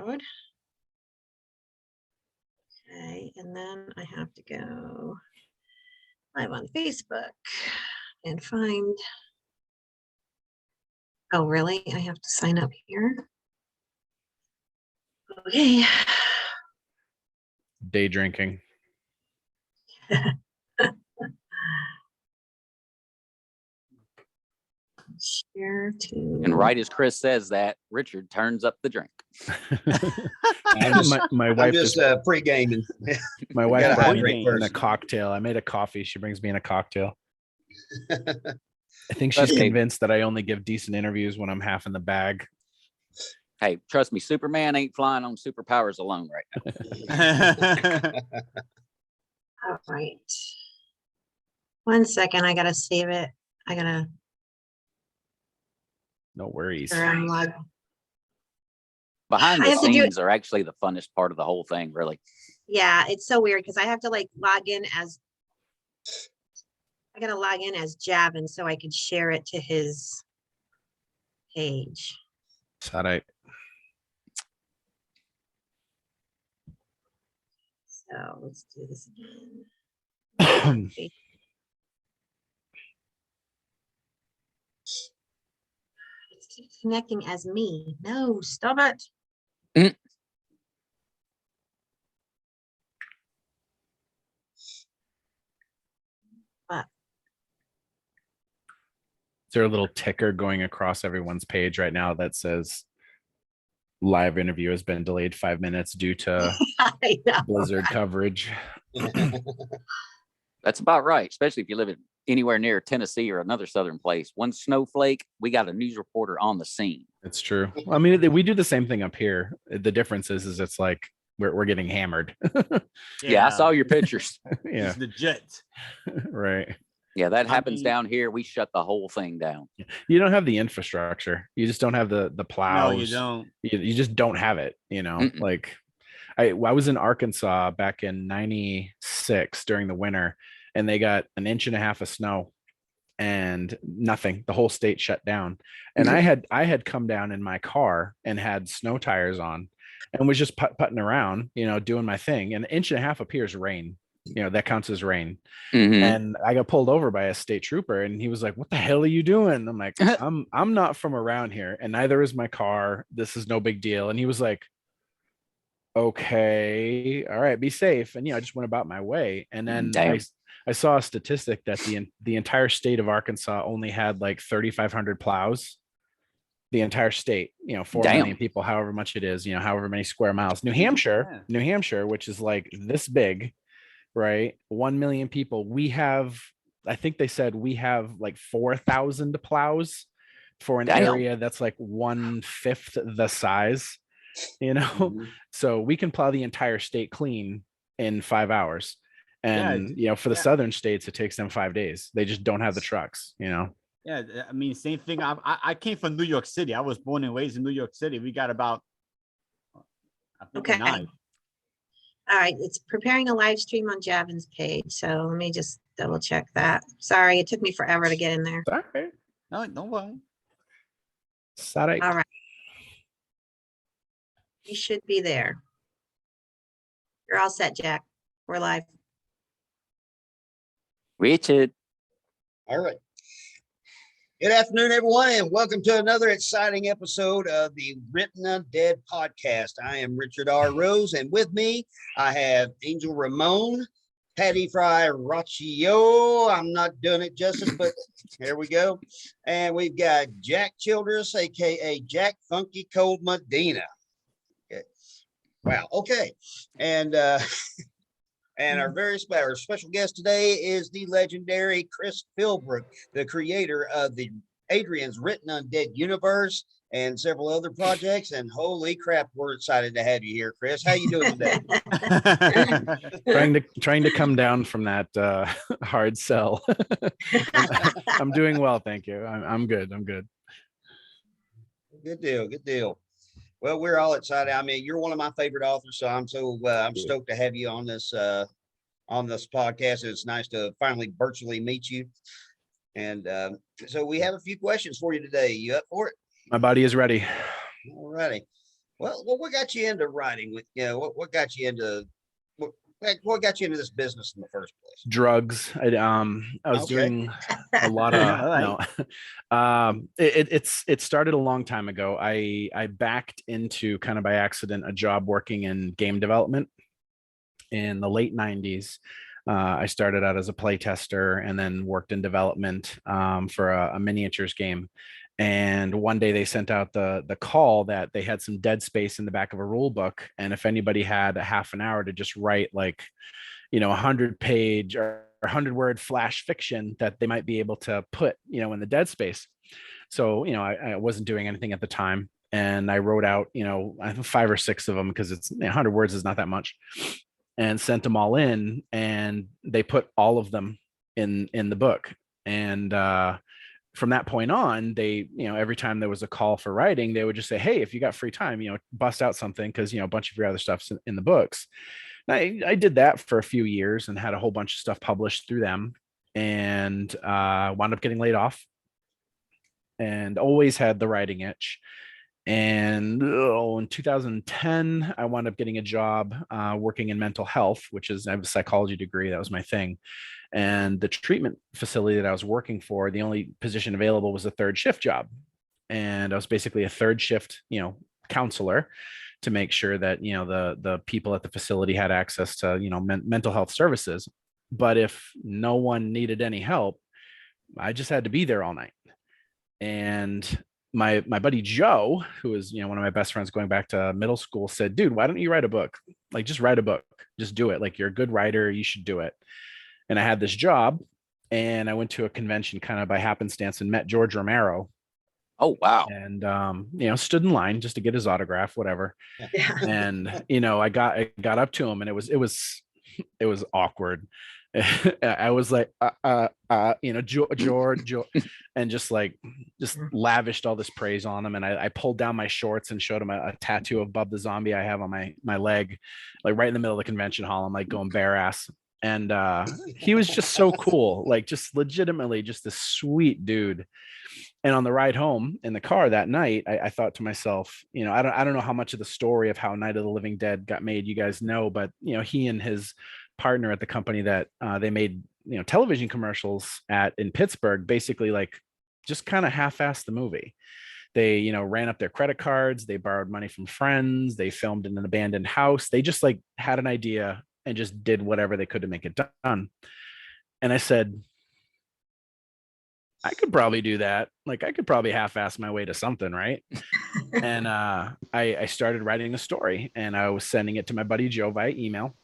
download. Okay, and then I have to go live on Facebook and find. Oh, really? I have to sign up here. Okay. Day drinking. Share to. And right as Chris says that, Richard turns up the drink. my I'm wife just pre-gaming. my wife gotta brought hydrate me in first. a cocktail. I made a coffee. She brings me in a cocktail. I think she's Trust me. convinced that I only give decent interviews when I'm half in the bag. Hey, trust me, Superman ain't flying on superpowers alone right now. All right. 1 second, I gotta save it. I gotta. No worries. Unlog. Behind I the have to do it- scenes are actually the funnest part of the whole thing, really. Yeah, it's so weird because I have to like log in as. I gotta log in as Javin so I can share it to his page. It's all right. So let's do this again. It keeps connecting as me. No, stop it. But Is there a little ticker going across everyone's page right now that says live interview has been delayed 5 minutes due to I know. blizzard coverage? That's about right, especially if you live in anywhere near Tennessee or another southern place. One snowflake, we got a news reporter on the scene. It's true. I mean, we do the same thing up here. The difference is it's like we're getting hammered. Yeah, I saw your pictures. Yeah, It's legit. right. Yeah, that I happens mean- down here. We shut the whole thing down. You don't have the infrastructure. You just don't have the plows. No, you don't. You just don't have it. Mm-mm. Like I was in Arkansas back in '96 during the winter, and they got an inch and a half of snow and nothing. The whole state shut down. And I had come down in my car and had snow tires on and was just putting around, doing my thing. And an inch and a half appears rain. That counts as rain. Mhm. And I got pulled over by a state trooper and he was like, "What the hell are you doing?" I'm like, I'm not from around here and neither is my car. This is no big deal. And he was like, "Okay, all right, be safe." And I just went about my way. And then Damn. I saw a statistic that the entire state of Arkansas only had like 3,500 plows. The entire state, 4 Damn. million people, however much it is, however many square miles. New Hampshire, which is like this big, right? 1 million people. I think they said we have like 4,000 plows for an Damn. area that's like 1/5 the size, So we can plow the entire state clean in 5 hours. And for the southern states, it takes them 5 days. They just don't have the trucks, Yeah, I mean, same thing. I came from New York City. I was born and raised in New York City. We got about Okay. 9. All right, it's preparing a live stream on Javin's page. So let me just double check that. Sorry, it took me forever to get in there. Sorry. No worry. Sorry. All right. You should be there. You're all set, Jack. We're live. Richard. All right. Good afternoon, everyone, and welcome to another exciting episode of the Written Undead podcast. I am Richard R. Rose, and with me, I have Angel Ramon, Patty Fry Roccio. I'm not doing it justice, but here we go. And we've got Jack Childress, aka Jack Funky Cold Medina. Okay. Wow. Okay. And and our our special guest today is the legendary Chris Philbrook, the creator of the Adrian's Written Undead universe and several other projects. And holy crap, we're excited to have you here, Chris. How you doing today? trying to come down from that hard sell. I'm doing well, thank you. I'm good. Good deal. Good deal. Well, we're all excited. I mean, you're one of my favorite authors, so I'm stoked to have you on this podcast. It's nice to finally virtually meet you. And so we have a few questions for you today. You up for it? My body is ready. All righty. Well, what got you into writing? What got you into what got you into this business in the first place? Drugs. I was Okay. doing a lot All of right. no. It started a long time ago. I backed into, kind of by accident, a job working in game development in the late 90s. I started out as a play tester and then worked in development for a miniatures game. And one day they sent out the call that they had some dead space in the back of a rule book, and if anybody had a half an hour to just write, like, 100-page or 100-word flash fiction that they might be able to put, in the dead space. So, I wasn't doing anything at the time, and I wrote out, I think 5 or 6 of them, because it's 100 words is not that much, and sent them all in, and they put all of them in the book. And from that point on, they, every time there was a call for writing, they would just say, hey, if you got free time, bust out something, because a bunch of your other stuff's in the books. And I did that for a few years and had a whole bunch of stuff published through them, and wound up getting laid off, and always had the writing itch. And in 2010, I wound up getting a job working in mental health, which is, I have a psychology degree. That was my thing. And the treatment facility that I was working for, the only position available was a third shift job. And I was basically a third shift, counselor, to make sure that, the people at the facility had access to, mental health services. But if no one needed any help, I just had to be there all night. And my buddy Joe, who is, one of my best friends going back to middle school, said, dude, why don't you write a book? Like, just write a book, just do it. Like, you're a good writer, you should do it. And I had this job, and I went to a convention kind of by happenstance and met George Romero, Oh, wow. and stood in line just to get his autograph, whatever. Yeah. And I got up to him, and it was awkward. I was like, George, and just lavished all this praise on him. And I pulled down my shorts and showed him a tattoo of Bub the Zombie I have on my leg, like right in the middle of the convention hall. I'm like going bare ass. And he was just so cool, like just legitimately just a sweet dude. And on the ride home in the car that night, I thought to myself, I don't know how much of the story of how Night of the Living Dead got made you guys know, but he and his partner at the company that they made television commercials at in Pittsburgh, basically like just kind of half-assed the movie. They ran up their credit cards, they borrowed money from friends, they filmed in an abandoned house. They just like had an idea and just did whatever they could to make it done. And I said, I could probably do that. Like, I could probably half-ass my way to something, right? And I started writing the story, and I was sending it to my buddy Joe via email.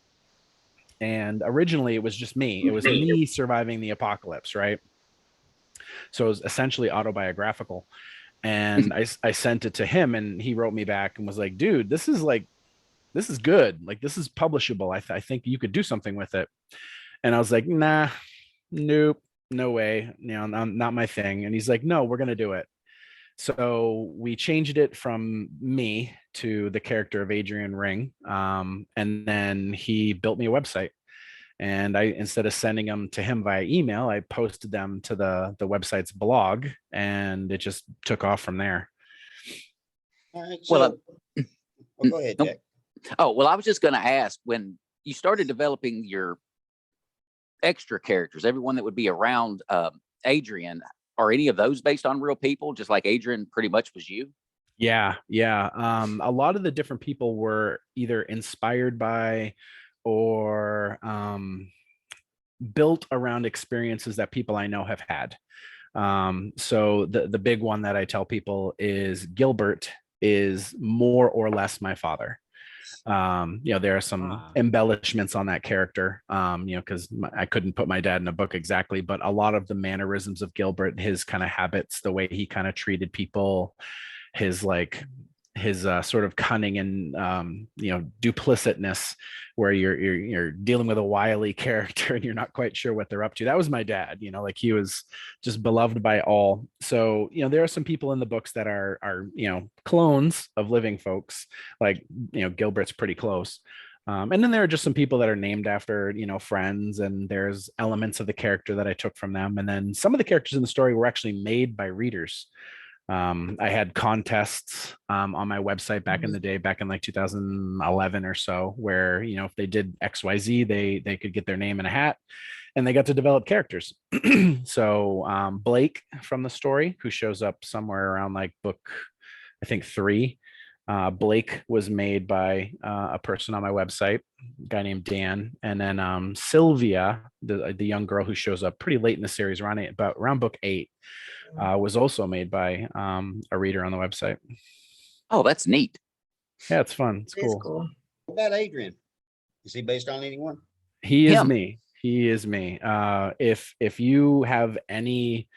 And originally it was just me. It was me surviving the apocalypse, right? So it was essentially autobiographical. And I sent it to him, and he wrote me back and was like, dude, this is good. Like, this is publishable. I think you could do something with it. And I was like, nah, nope, no way. Not my thing. And he's like, no, we're going to do it. So we changed it from me to the character of Adrian Ring. And then he built me a website. And instead of sending them to him via email, I posted them to the website's blog, and it just took off from there. All right. Well, Go ahead, nope. Jack. Oh, well, I was just going to ask, when you started developing your extra characters, everyone that would be around Adrian, are any of those based on real people, just like Adrian pretty much was you? Yeah. A lot of the different people were either inspired by or built around experiences that people I know have had. So the big one that I tell people is Gilbert is more or less my father. There are some embellishments on that character, because I couldn't put my dad in a book exactly, but a lot of the mannerisms of Gilbert, his kind of habits, the way he kind of treated people, his sort of cunning and duplicitness, where you're dealing with a wily character and you're not quite sure what they're up to. That was my dad. Like, he was just beloved by all. So there are some people in the books that are clones of living folks, like Gilbert's pretty close. And then there are just some people that are named after friends, and there's elements of the character that I took from them. And then some of the characters in the story were actually made by readers. I had contests on my website back in the day, back in like 2011 or so, where, you know, if they did XYZ, they could get their name in a hat, and they got to develop characters. So Blake from the story, who shows up somewhere around like book, I think 3, Blake was made by a person on my website, a guy named Dan. And then Sylvia, the young girl who shows up pretty late in the series, around book 8, was also made by a reader on the website. Oh, that's neat. Yeah, it's fun. It's It is cool. cool. What about Adrian? Is he based on anyone? He is Him. me. He is me. If you have any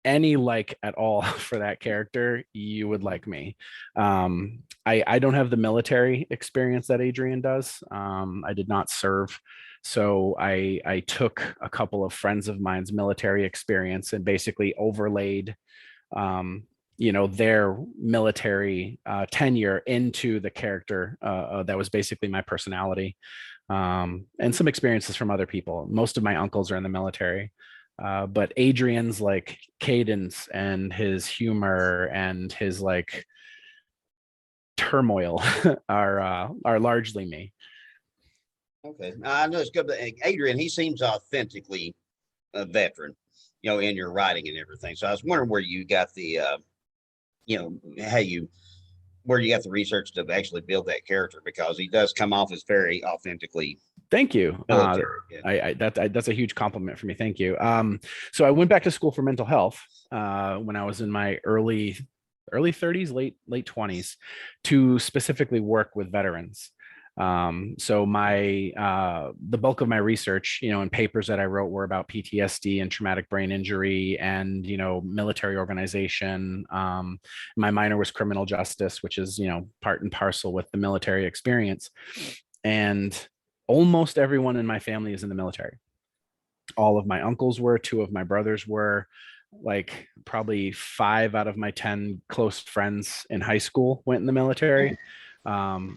like at all for that character, you would like me. I don't have the military experience that Adrian does. I did not serve, so I took a couple of friends of mine's military experience and basically overlaid you know, their military tenure into the character that was basically my personality, and some experiences from other people. Most of my uncles are in the military. But Adrian's like cadence and his humor and his like turmoil are largely me. Okay, I know it's good. But Adrian, he seems authentically a veteran, you know, in your writing and everything. So I was wondering where you got the, you know, where you got the research to actually build that character, because he does come off as very authentically Thank you. military. Yeah. That's a huge compliment for me. Thank you. So I went back to school for mental health when I was in my early 30s, late 20s, to specifically work with veterans. So the bulk of my research, you know, and papers that I wrote were about PTSD and traumatic brain injury and, you know, military organization. My minor was criminal justice, which is, you know, part and parcel with the military experience. And almost everyone in my family is in the military. All of my uncles were, 2 of my brothers were, like probably 5 out of my 10 close friends in high school went in the military.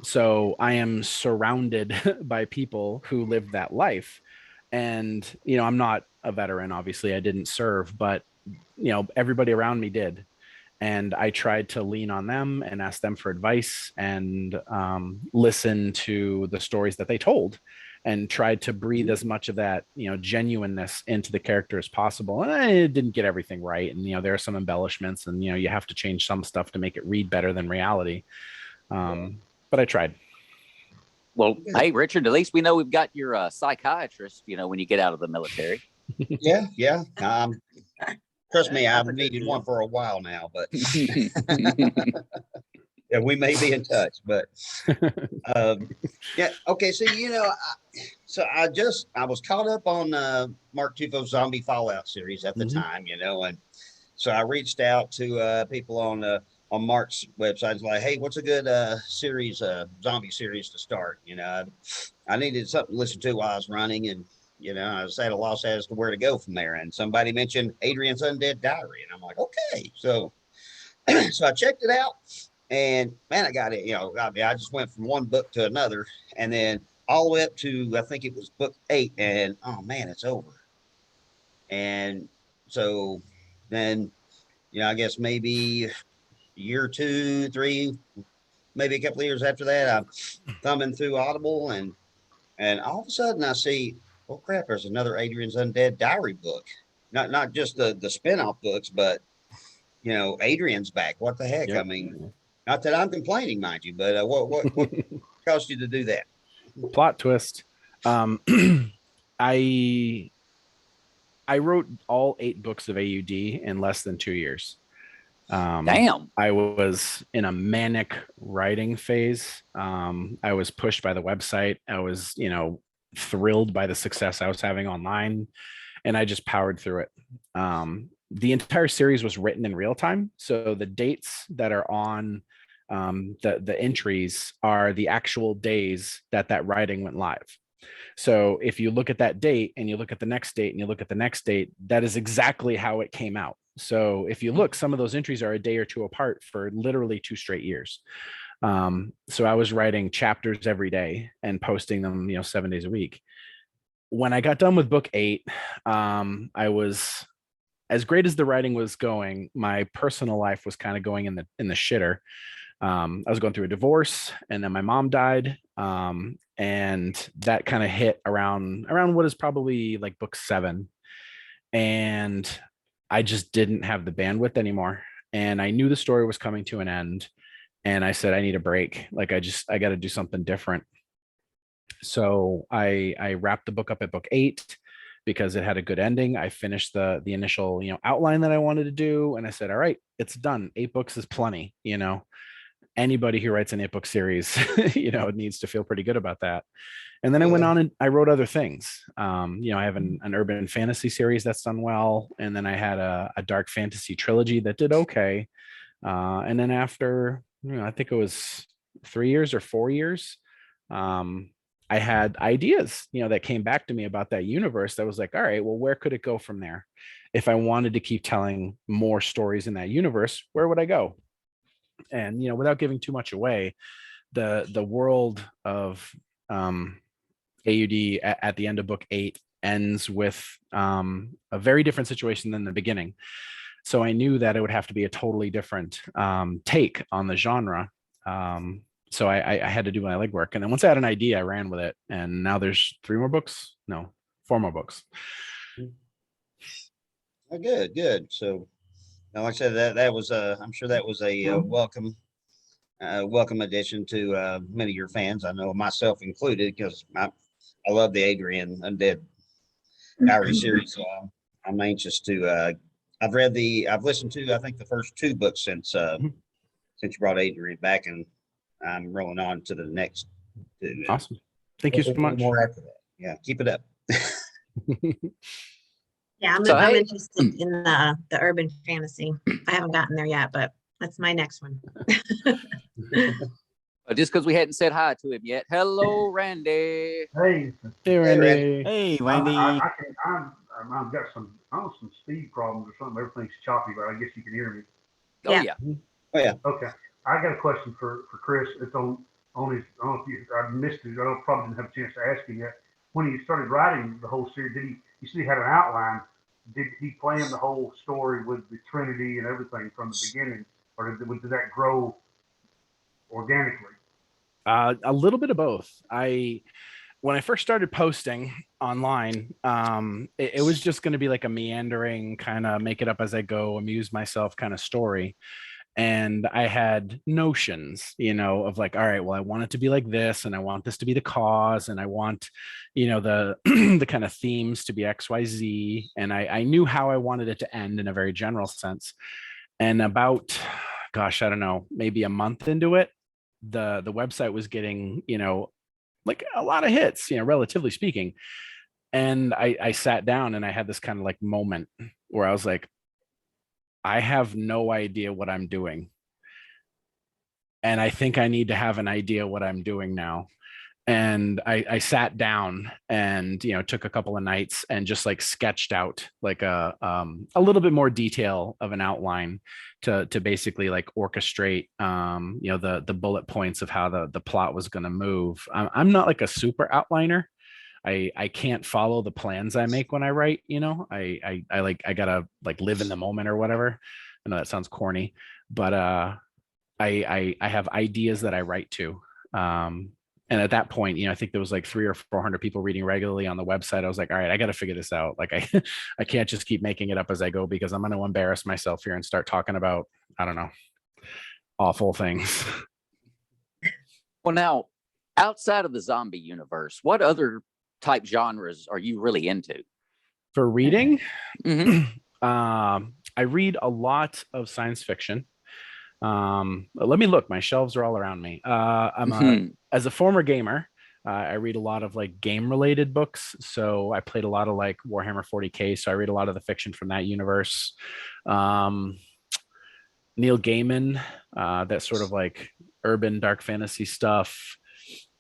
So I am surrounded by people who lived that life. And, you know, I'm not a veteran, obviously I didn't serve, but, you know, everybody around me did. And I tried to lean on them and ask them for advice and listen to the stories that they told, and tried to breathe as much of that, you know, genuineness into the character as possible. And I didn't get everything right. And, you know, there are some embellishments, and, you know, you have to change some stuff to make it read better than reality. But I tried. Well, hey, Richard, at least we know we've got your psychiatrist, you know, when you get out of the military. Yeah. Trust me, I've needed one for a while now, but yeah, we may be in touch. But yeah, okay. So you know, I was caught up on Mark Tufo's Zombie Fallout series at the time, you know, and so I reached out to people on Mark's website. It's like, hey, what's a good series, zombie series to start? You know, I needed something to listen to while I was running, and you know, I was at a loss as to where to go from there. And somebody mentioned Adrian's Undead Diary, and I'm like, okay. So, so I checked it out, and man, I got it. You know, I just went from one book to another, and then all the way up to I think it was book 8, and oh man, it's over. And so then, you know, I guess maybe a year, 2, 3, maybe a couple of years after that, I'm thumbing through Audible, and all of a sudden I see, oh crap, there's another Adrian's Undead Diary book. Not just the spinoff books, but you know, Adrian's back. What the heck? Yep. I mean, not that I'm complaining, mind you, but what caused you to do that? Plot twist. I wrote all 8 books of AUD in less than 2 years. Damn. I was in a manic writing phase. I was pushed by the website. I was, you know, thrilled by the success I was having online, and I just powered through it. The entire series was written in real time, so the dates that are on the entries are the actual days that writing went live. So if you look at that date and you look at the next date and you look at the next date, that is exactly how it came out. So if you look, some of those entries are a day or 2 apart for literally 2 straight years. So I was writing chapters every day and posting them, you know, 7 days a week. When I got done with book 8, I was as great as the writing was going, my personal life was kind of going in the shitter. I was going through a divorce, and then my mom died. And that kind of hit around what is probably like book 7. And I just didn't have the bandwidth anymore. And I knew the story was coming to an end. And I said, I need a break. Like I got to do something different. So I wrapped the book up at book 8 because it had a good ending. I finished the initial, outline that I wanted to do. And I said, all right, it's done. 8 books is plenty, anybody who writes an 8-book series, needs to feel pretty good about that. And then I went on and I wrote other things. I have an urban fantasy series that's done well. And then I had a dark fantasy trilogy that did okay. And then after, I think it was 3 years or 4 years, I had ideas, that came back to me about that universe that was like, all right, well, where could it go from there? If I wanted to keep telling more stories in that universe, where would I go? And, without giving too much away, the world of AUD at the end of book 8 ends with a very different situation than the beginning. So I knew that it would have to be a totally different take on the genre. So I had to do my legwork. And then once I had an idea, I ran with it. And now there's 4 more books. Oh, good. So, now, like I said, that was I'm sure that was a welcome addition to many of your fans. I know myself included, because I love the Adrian Undead Diary series. So I'm anxious to. I've listened to, I think, the first 2 books since you brought Adrian back, and I'm rolling on to the next 2. Awesome. Thank you so much. More after that. Yeah, keep it up. Yeah, I'm interested in the urban fantasy. I haven't gotten there yet, but that's my next one. Just because we hadn't said hi to him yet. Hello, Randy. Hey, Randy. Hey, Wendy. I've got some speed problems or something. Everything's choppy, but I guess you can hear me. Oh, Yeah. yeah. Oh, yeah. Okay. I got a question for Chris. It's on his, I don't know if I missed it. Probably didn't have a chance to ask him yet. When he started writing the whole series, you said he had an outline. Did he plan the whole story with the Trinity and everything from the beginning, or did that grow organically? A little bit of both. When I first started posting online, it was just going to be like a meandering kind of make it up as I go, amuse myself kind of story. And I had notions, of like, all right, well, I want it to be like this, and I want this to be the cause, and I want, the the kind of themes to be XYZ. And I knew how I wanted it to end in a very general sense. And about, gosh, I don't know, maybe a month into it, the website was getting, like a lot of hits, relatively speaking. And I sat down and I had this kind of like moment where I was like, I have no idea what I'm doing. And I think I need to have an idea what I'm doing now. And I sat down and, took a couple of nights and just like sketched out like a little bit more detail of an outline to basically like orchestrate, the bullet points of how the plot was going to move. I'm not like a super outliner. I can't follow the plans I make when I write, I gotta like live in the moment or whatever. I know that sounds corny, but I have ideas that I write to. And at that point, I think there was like 300 or 400 people reading regularly on the website. I was like, all right, I got to figure this out. Like I can't just keep making it up as I go, because I'm going to embarrass myself here and start talking about, I don't know, awful things. Well, now, outside of the zombie universe, what other type genres are you really into? For reading, Mm-hmm. I read a lot of science fiction. Let me look. My shelves are all around me. As a former gamer, I read a lot of like game related books. So I played a lot of like Warhammer 40K. So I read a lot of the fiction from that universe. Neil Gaiman, that sort of like urban dark fantasy stuff.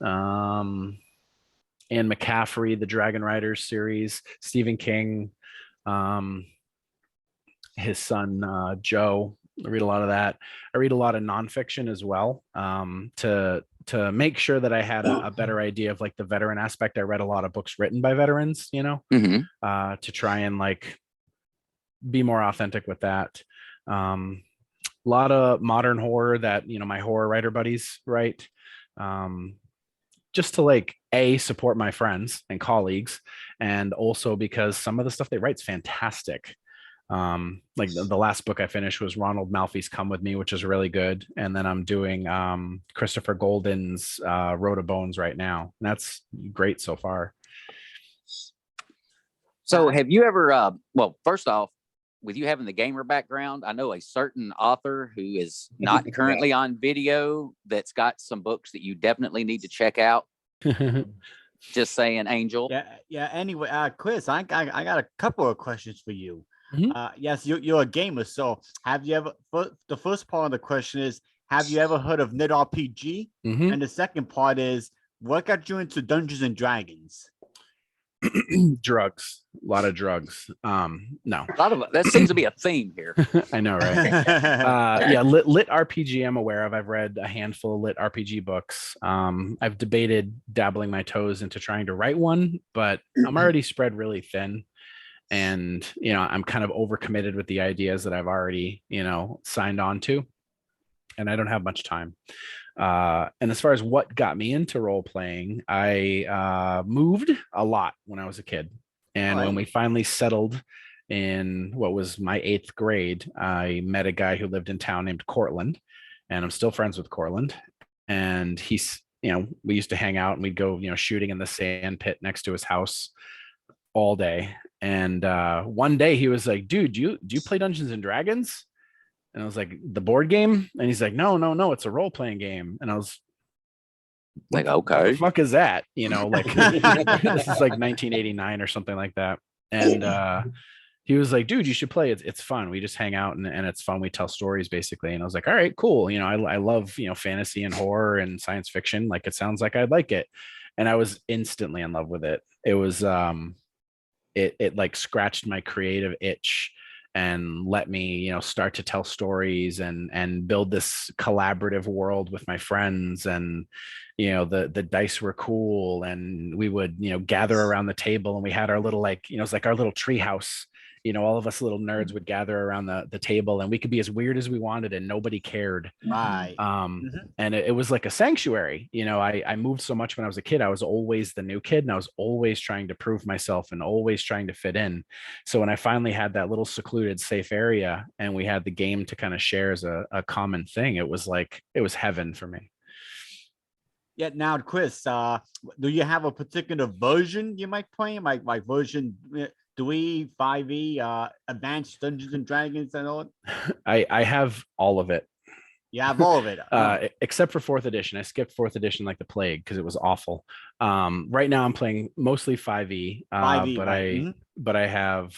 Anne McCaffrey, the Dragon Riders series, Stephen King, his son, Joe. I read a lot of that. I read a lot of nonfiction as well, to make sure that I had a better idea of like the veteran aspect. I read a lot of books written by veterans, Mm-hmm. to try and like be more authentic with that. A lot of modern horror that my horror writer buddies write, just to like support my friends and colleagues, and also because some of the stuff they write is fantastic. Like the last book I finished was Ronald Malfi's Come With Me, which is really good, and then I'm doing Christopher Golden's Road of Bones right now, and that's great so far. So have you ever, well, first off, with you having the gamer background, I know a certain author who is not currently on video that's got some books that you definitely need to check out. Just saying, Angel. Yeah. Anyway, Chris, I got a couple of questions for you. Mhm. Yes, you're a gamer. So have you ever, the first part of the question is, have you ever heard of Net RPG? Mhm. And the second part is, what got you into Dungeons and Dragons? Drugs, a lot of drugs. No, A lot of that seems to be a theme here. I know, right? Yeah, lit RPG I'm aware of. I've read a handful of lit RPG books. I've debated dabbling my toes into trying to write one, but I'm already spread really thin, and I'm kind of overcommitted with the ideas that I've already signed on to, and I don't have much time. And as far as what got me into role playing, I moved a lot when I was a kid. And when we finally settled in what was my 8th grade, I met a guy who lived in town named Cortland, and I'm still friends with Cortland. And he's, we used to hang out and we'd go, shooting in the sand pit next to his house all day. And one day he was like, dude, do you play Dungeons and Dragons? And I was like, the board game? And he's like, no, it's a role-playing game. And I was like, what okay, the fuck is that? Like this is like 1989 or something like that. And he was like, dude, you should play it. It's fun. We just hang out and it's fun. We tell stories basically. And I was like, all right, cool. I love, fantasy and horror and science fiction. Like, it sounds like I'd like it. And I was instantly in love with it. It was, it like scratched my creative itch and let me start to tell stories and build this collaborative world with my friends. And the dice were cool, and we would gather around the table, and we had our little it's like our little tree house. All of us little nerds would gather around the table, and we could be as weird as we wanted and nobody cared. Right. And it was like a sanctuary. I moved so much when I was a kid. I was always the new kid, and I was always trying to prove myself and always trying to fit in. So when I finally had that little secluded, safe area and we had the game to kind of share as a common thing, it was heaven for me. Yeah. Now, Chris, do you have a particular version you might play? Like version 3, 5e, Advanced Dungeons and Dragons and all? I have all of it. You have all of it. Except for 4th edition. I skipped 4th edition like the plague because it was awful. Right now I'm playing mostly 5e, 5e, but right. but I have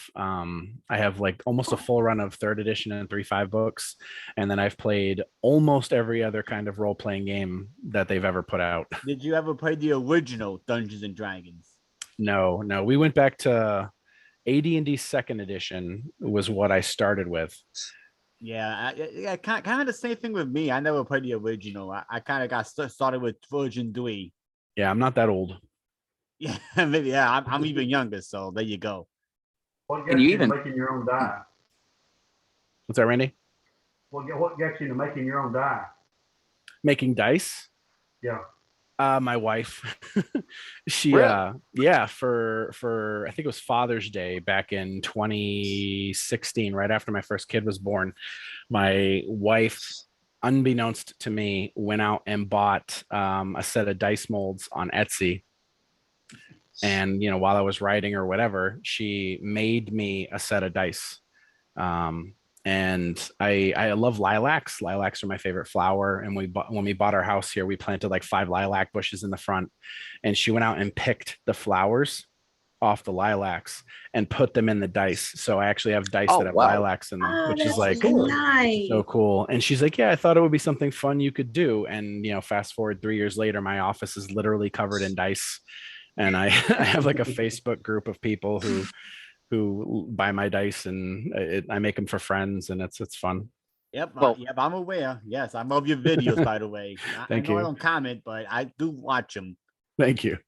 like almost a full run of 3rd edition and 3.5 books, and then I've played almost every other kind of role-playing game that they've ever put out. Did you ever play the original Dungeons and Dragons? No, we went back to AD&D 2nd edition was what I started with. Yeah, kind of the same thing with me. I never played the original. I kind of got started with version 3. Yeah, I'm not that old. Yeah, maybe. Yeah, I'm even younger. So there you go. What gets you into making your own die? What's that, Randy? What gets you into making your own die? Making dice? Yeah. My wife. She Really? for I think it was Father's Day back in 2016, right after my first kid was born, my wife, unbeknownst to me, went out and bought a set of dice molds on Etsy. And while I was writing or whatever, she made me a set of dice. And I love lilacs. Lilacs are my favorite flower. And when we bought our house here, we planted like 5 lilac bushes in the front. And she went out and picked the flowers off the lilacs and put them in the dice. So I actually have dice that have lilacs in them, which is like nice. so cool. And she's like, yeah, I thought it would be something fun you could do. And fast forward 3 years later, my office is literally covered in dice. And I have like a Facebook group of people who buy my dice, and I make them for friends, and it's fun. Yep. Yep. I'm aware. Yes, I love your videos, by the way. Thank I know you. I don't comment, but I do watch them. Thank you.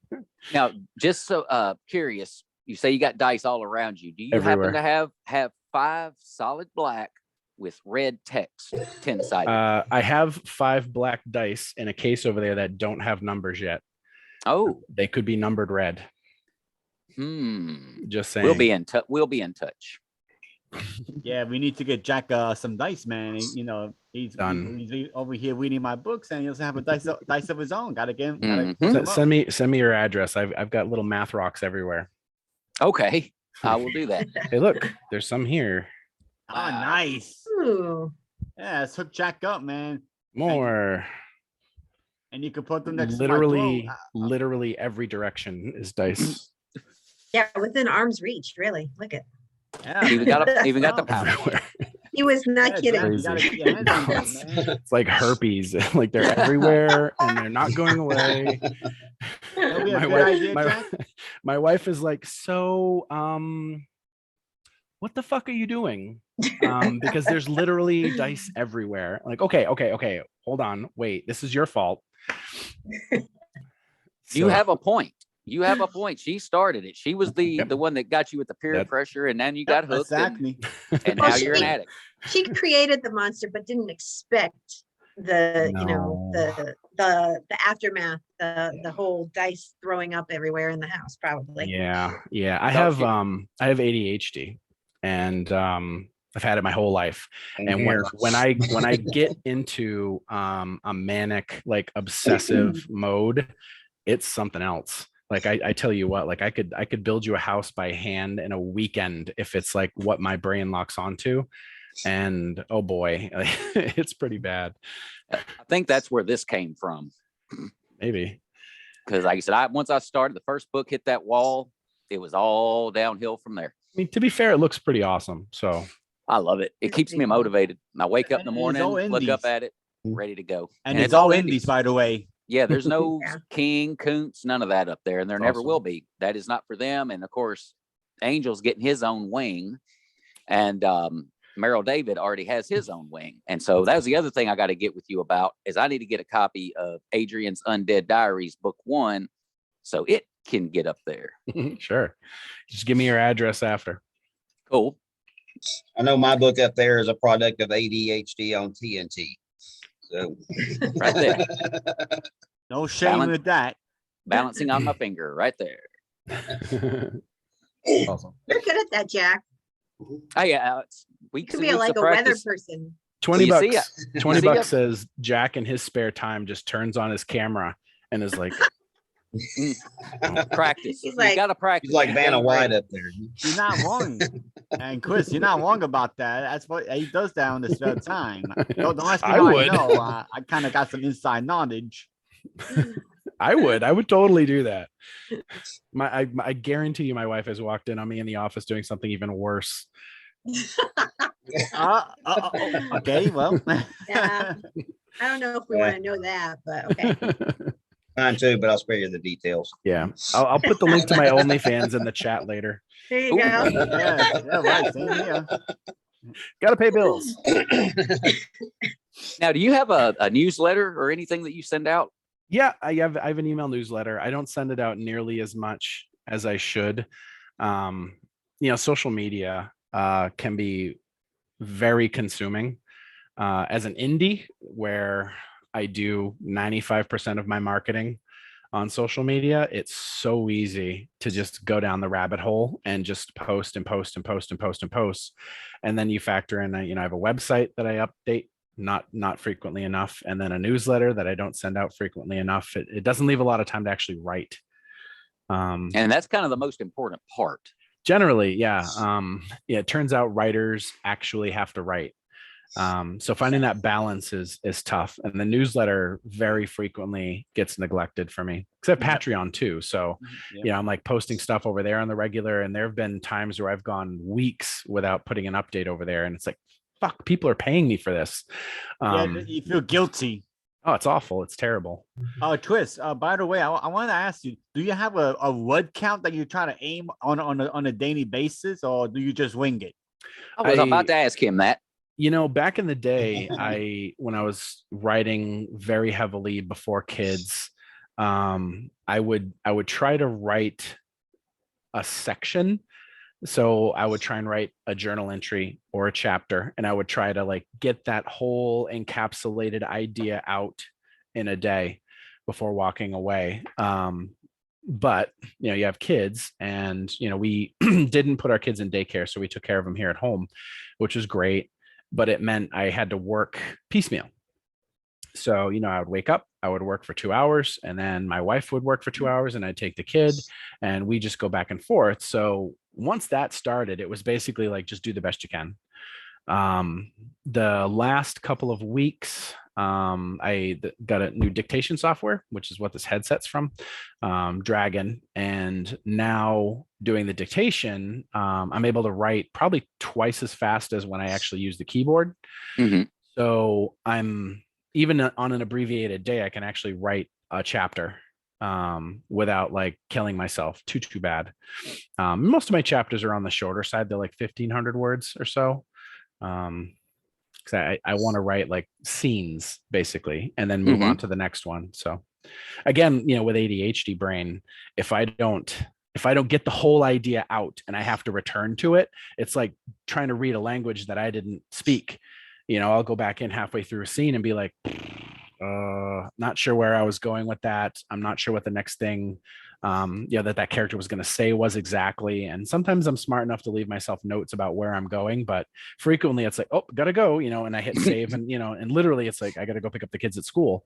Now, just so curious, you say you got dice all around you. Do you Everywhere. happen to have 5 solid black with red text, 10-sided. I have 5 black dice in a case over there that don't have numbers yet. Oh, They could be numbered red. Just saying. we'll be in touch. We'll be in touch. Yeah, we need to get Jack some dice, man. You know, he's over here reading my books, and he doesn't have a dice of his own. Gotta get him. Send me your address. I've got little math rocks everywhere. Okay, I will do that. Hey, look, there's some here. Oh, nice. Ooh. Yeah, let's hook Jack up, man. More. And you can put them next literally, to my literally every direction is dice. Yeah, within arm's reach, really. Look at. Yeah. Even got the power. Everywhere. He was not kidding. Jack, you gotta get your hands on those, man. It's like herpes. Like they're everywhere and they're not going away. That'd be a My good wife, idea, my, Jack. my wife is like, so what the fuck are you doing? Because there's literally dice everywhere. Like, okay, hold on, wait, this is your fault. You have a point. You have a point. She started it. She was the Yep. one that got you with the peer pressure, and then you got hooked. Exactly. And Well, now you're an she- addict. She created the monster, but didn't expect the the aftermath, the whole dice throwing up everywhere in the house, probably. Yeah. I Thought have ADHD, and I've had it my whole life. And Here. when I get into a manic, like obsessive mode, it's something else. Like I tell you what, like I could build you a house by hand in a weekend if it's like what my brain locks onto. And oh boy, it's pretty bad. I think that's where this came from. Maybe. Because like I said, once I started, the first book hit that wall, it was all downhill from there. I mean, to be fair, it looks pretty awesome. So I love it. It keeps me motivated. And I wake up in the And it's morning, all look up indies. at it, ready to go. And it's all indies, by the way. Yeah, there's no Yeah. King, Kuntz, none of that up there, and there never Awesome. will be. That is not for them. And of course, Angel's getting his own wing, and Merrill David already has his own wing. And so that was the other thing I got to get with you about is I need to get a copy of Adrian's Undead Diaries, book 1, so it can get up there. sure. Just give me your address after. Cool. I know my book up there is a product of ADHD on TNT. So Right there. No shame Balance. with that. Balancing on my finger right there. Awesome. You're good at that, Jack. Oh yeah, Alex. You Weeks could and be weeks like of a weather practice. person. 20 Well, you see bucks. 20 see bucks it? says Jack in his spare time just turns on his camera and is like, Practice. He's You like- got to practice. he's like You Vanna ain't White ready. up there. You're not wrong. And Chris, you're not wrong about that. That's what he does that on his spare time. Don't ask me I how I would. know. I kind of got some inside knowledge. I would totally do that. I guarantee you my wife has walked in on me in the office doing something even worse. Okay, well. Yeah. I don't know if we want to know that, but okay. Mine too, but I'll spare you the details. Yeah. I'll put the link to my OnlyFans in the chat later. There you Ooh. go. Yeah, right. Same here. Gotta pay bills. Now, do you have a newsletter or anything that you send out? Yeah, I have an email newsletter. I don't send it out nearly as much as I should. Social media can be very consuming. As an indie, where I do 95% of my marketing on social media, it's so easy to just go down the rabbit hole and just post and post and post and post and post. And then you factor in, I have a website that I update not frequently enough, and then a newsletter that I don't send out frequently enough. It doesn't leave a lot of time to actually write. And that's kind of the most important part. Generally, yeah. It turns out writers actually have to write. So finding that balance is tough, and the newsletter very frequently gets neglected for me, except Patreon too. So I'm like posting stuff over there on the regular, and there have been times where I've gone weeks without putting an update over there, and it's like, fuck, people are paying me for this. You feel guilty. Oh, it's awful. It's terrible. Twist. By the way, I want to ask you: do you have a word count that you're trying to aim on a daily basis, or do you just wing it? I was about to ask him that. Back in the day, when I was writing very heavily before kids, I would try to write a section So I would try and write a journal entry or a chapter, and I would try to like get that whole encapsulated idea out in a day before walking away. But you have kids, and we didn't put our kids in daycare, so we took care of them here at home, which was great. But it meant I had to work piecemeal. So, I would wake up, I would work for 2 hours, and then my wife would work for 2 hours, and I'd take the kid, and we just go back and forth. So once that started, it was basically like, just do the best you can. The last couple of weeks, got a new dictation software, which is what this headset's from, Dragon. And now doing the dictation, I'm able to write probably twice as fast as when I actually use the keyboard. Mhm. So I'm even on an abbreviated day, I can actually write a chapter without like killing myself too bad. Most of my chapters are on the shorter side. They're like 1,500 words or so. Because I want to write like scenes basically, and then move on to the next one. So again, with ADHD brain, if I don't get the whole idea out and I have to return to it, it's like trying to read a language that I didn't speak. I'll go back in halfway through a scene and be like, not sure where I was going with that. I'm not sure what the next thing that character was going to say was exactly. And sometimes I'm smart enough to leave myself notes about where I'm going, but frequently it's like, oh, gotta go, and I hit save, and and literally it's like I gotta go pick up the kids at school.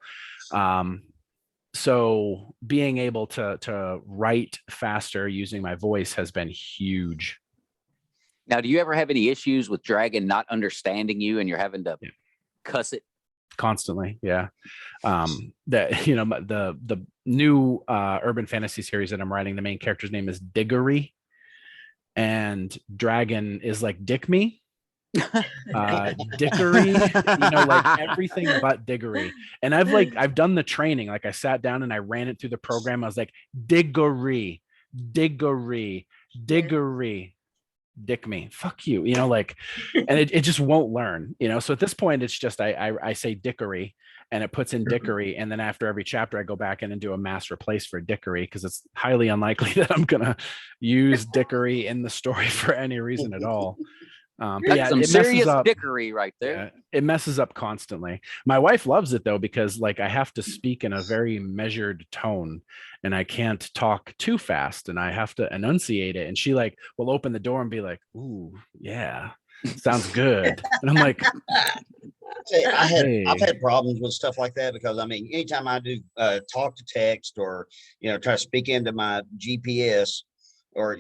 So being able to write faster using my voice has been huge. Now, do you ever have any issues with Dragon not understanding you and you're having to cuss it? Constantly, yeah. That the new urban fantasy series that I'm writing, the main character's name is Diggory, and Dragon is like Dick me. Dickory, like everything but Diggory. And I've done the training. Like I sat down and I ran it through the program. I was like, Diggory, Diggory, Diggory. Dick me, fuck you, and it just won't learn, so at this point it's just I say Dickory, and it puts in Dickory, and then after every chapter I go back in and do a mass replace for Dickory, because it's highly unlikely that I'm gonna use Dickory in the story for any reason at all. But That's some it messes serious up. dickery right there. Yeah, it messes up constantly. My wife loves it though, because like I have to speak in a very measured tone, and I can't talk too fast, and I have to enunciate it. And she like will open the door and be like, "Ooh, yeah, sounds good." And I'm like, I've had problems with stuff like that, because anytime I do talk to text, or try to speak into my GPS, or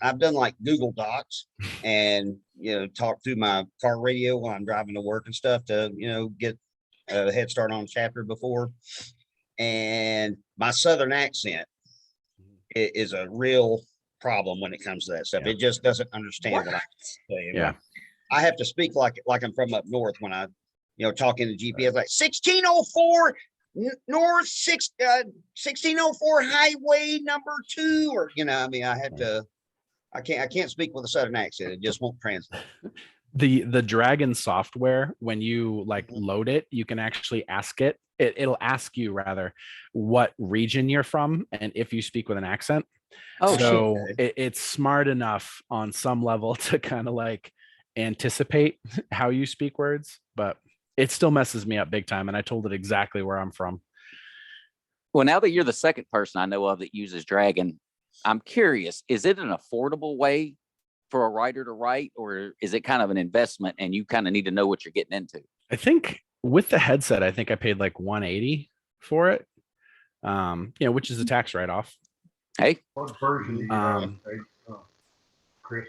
I've done like Google Docs, and talk through my car radio while I'm driving to work and stuff to get a head start on a chapter before. And my Southern accent is a real problem when it comes to that stuff. It just doesn't understand what I'm saying. yeah. I have to speak like I'm from up north when I talking to GPS, like 1604 North 1604 Highway number 2, or I have to. I can't speak with a Southern accent. It just won't translate. The Dragon software, when you like load it, you can actually ask it. It'll ask you rather what region you're from, and if you speak with an accent. Oh, so it's smart enough on some level to kind of like anticipate how you speak words, but it still messes me up big time. And I told it exactly where I'm from. Well, now that you're the second person I know of that uses Dragon, I'm curious, is it an affordable way for a writer to write, or is it kind of an investment and you kind of need to know what you're getting into? I think with the headset, I think I paid like $180 for it, which is a tax write-off. Hey, What version do you have, Chris?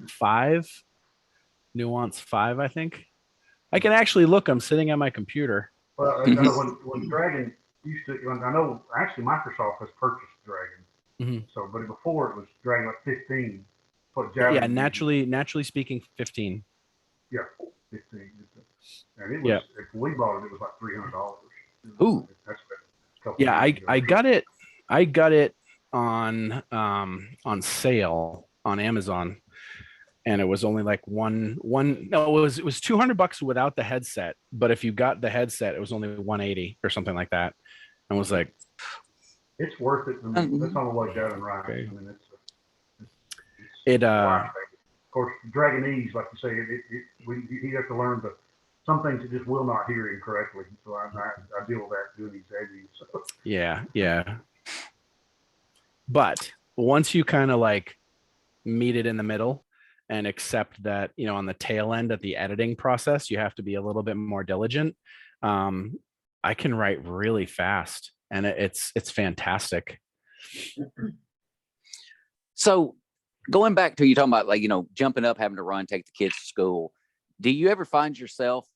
5, Nuance 5, I think. I can actually look. I'm sitting on my computer. Well, I know when Dragon used to, I know actually Microsoft has purchased Dragon. So, but before it was Dragon like 15. What Yeah, naturally speaking, 15. Yeah, 15. And it was, if we bought it, it was like $300. Ooh. Yeah, I got it. I got it on sale on Amazon, and it was only like it was $200 without the headset, but if you got the headset, it was only $180 or something like that. And was like, it's worth it. That's on the way down and right. Okay. It Of course, Dragonese, like you say, he has to learn some things that just will not hear him correctly. So I deal with that doing these edits. So. yeah. But once you kind of like meet it in the middle and accept that, you know, on the tail end of the editing process, you have to be a little bit more diligent. I can write really fast, and it's fantastic. So going back to you talking about, like, you know, jumping up, having to run, take the kids to school. Do you ever find yourself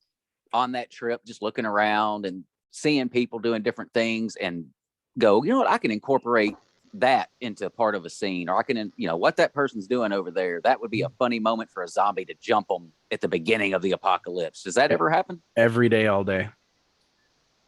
on that trip just looking around and seeing people doing different things and go, you know what, I can incorporate that into part of a scene, or I can, you know, what that person's doing over there, that would be a funny moment for a zombie to jump them at the beginning of the apocalypse. Does that ever happen? Every day, all day.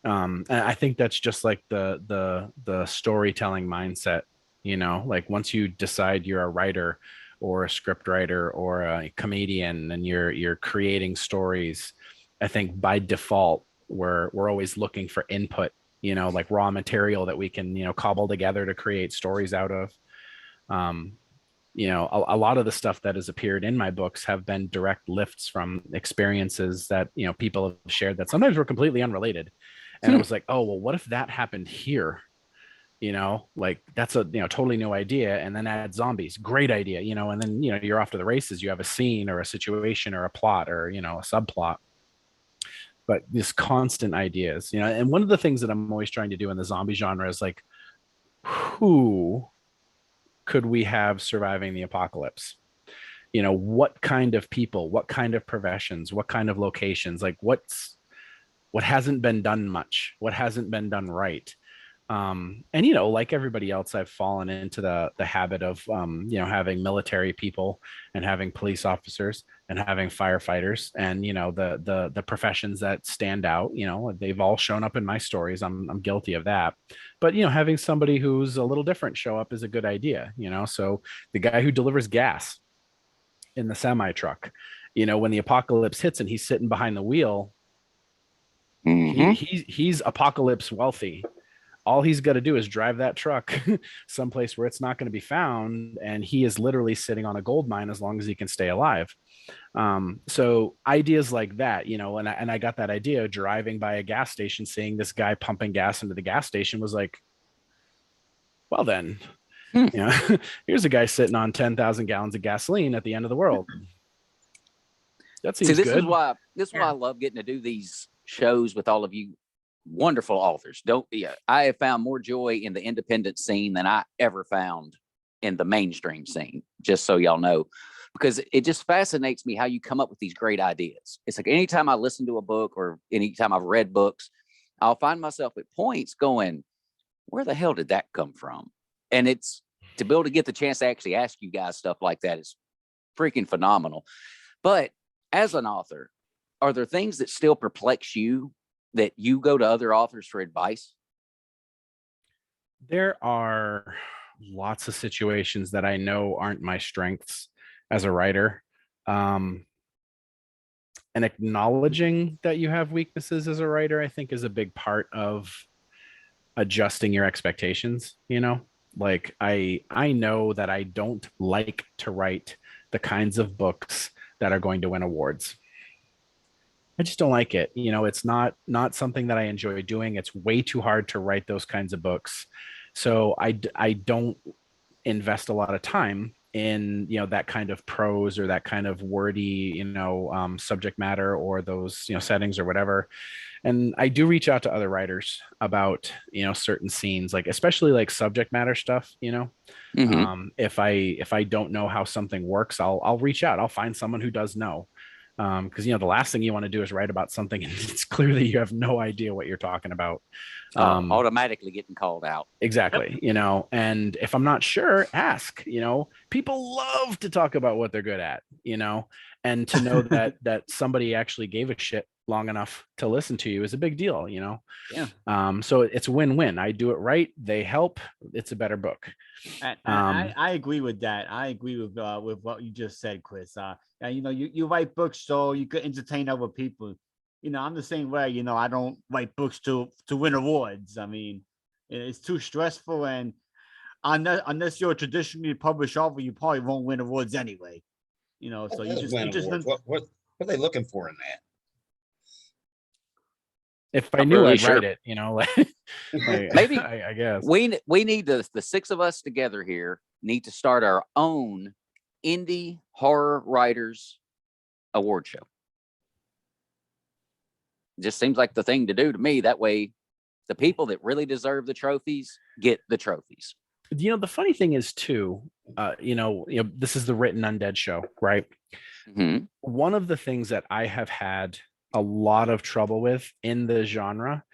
And I think that's just like the storytelling mindset, you know, like once you decide you're a writer or a script writer or a comedian and you're creating stories, I think by default we're always looking for input, you know, like raw material that we can, you know, cobble together to create stories out of. You know, a lot of the stuff that has appeared in my books have been direct lifts from experiences that, you know, people have shared that sometimes were completely unrelated. And it was like, oh, well, what if that happened here? You know, like that's a, you know, totally new idea. And then add zombies, great idea, you know, and then, you know, you're off to the races. You have a scene or a situation or a plot or, you know, a subplot. But this constant ideas, you know, and one of the things that I'm always trying to do in the zombie genre is like, who could we have surviving the apocalypse? You know, what kind of people, what kind of professions, what kind of locations, like what hasn't been done much, what hasn't been done right. And you know, like everybody else, I've fallen into the habit of you know, having military people and having police officers and having firefighters, and you know, the professions that stand out, you know, they've all shown up in my stories. I'm guilty of that. But you know, having somebody who's a little different show up is a good idea, you know. So the guy who delivers gas in the semi truck, you know, when the apocalypse hits and he's sitting behind the wheel, he's apocalypse wealthy. All he's got to do is drive that truck someplace where it's not going to be found, and he is literally sitting on a gold mine as long as he can stay alive. So ideas like that, you know, and I got that idea driving by a gas station, seeing this guy pumping gas into the gas station, was like, well then, you know, here's a guy sitting on 10,000 gallons of gasoline at the end of the world. That seems good. This is why I love getting to do these shows with all of you wonderful authors. I have found more joy in the independent scene than I ever found in the mainstream scene, just so y'all know, because it just fascinates me how you come up with these great ideas. It's like anytime I listen to a book or anytime I've read books, I'll find myself at points going, where the hell did that come from? And it's to be able to get the chance to actually ask you guys stuff like that is freaking phenomenal. But as an author, are there things that still perplex you that you go to other authors for advice? There are lots of situations that I know aren't my strengths as a writer. And acknowledging that you have weaknesses as a writer, I think, is a big part of adjusting your expectations. You know, like I know that I don't like to write the kinds of books that are going to win awards. I just don't like it. You know, it's not something that I enjoy doing. It's way too hard to write those kinds of books. So I don't invest a lot of time in, you know, that kind of prose or that kind of wordy, you know, subject matter or those, you know, settings or whatever. And I do reach out to other writers about, you know, certain scenes, like especially like subject matter stuff, you know. If I don't know how something works, I'll reach out. I'll find someone who does know. Because you know, the last thing you want to do is write about something and it's clear that you have no idea what you're talking about. Automatically getting called out. Exactly. Yep. You know, and if I'm not sure, ask. You know, people love to talk about what they're good at, you know, and to know that somebody actually gave a shit long enough to listen to you is a big deal, you know. Yeah. So it's win-win. I do it right, they help, it's a better book. And I agree with that. I agree with what you just said, Chris. You know, you write books so you could entertain other people. You know, I'm the same way. You know, I don't write books to win awards. I mean, it's too stressful, and unless you're a traditionally published author, you probably won't win awards anyway. You know, so That does win awards. What are they looking for in that? If I Not knew, really I'd sure. write it. You know, like, Maybe I guess. we need the 6 of us together here need to start our own indie horror writers award show. Just seems like the thing to do to me. That way, the people that really deserve the trophies get the trophies. You know, the funny thing is too, this is the Written Undead show, right? Mhm. One of the things that I have had a lot of trouble with in the genre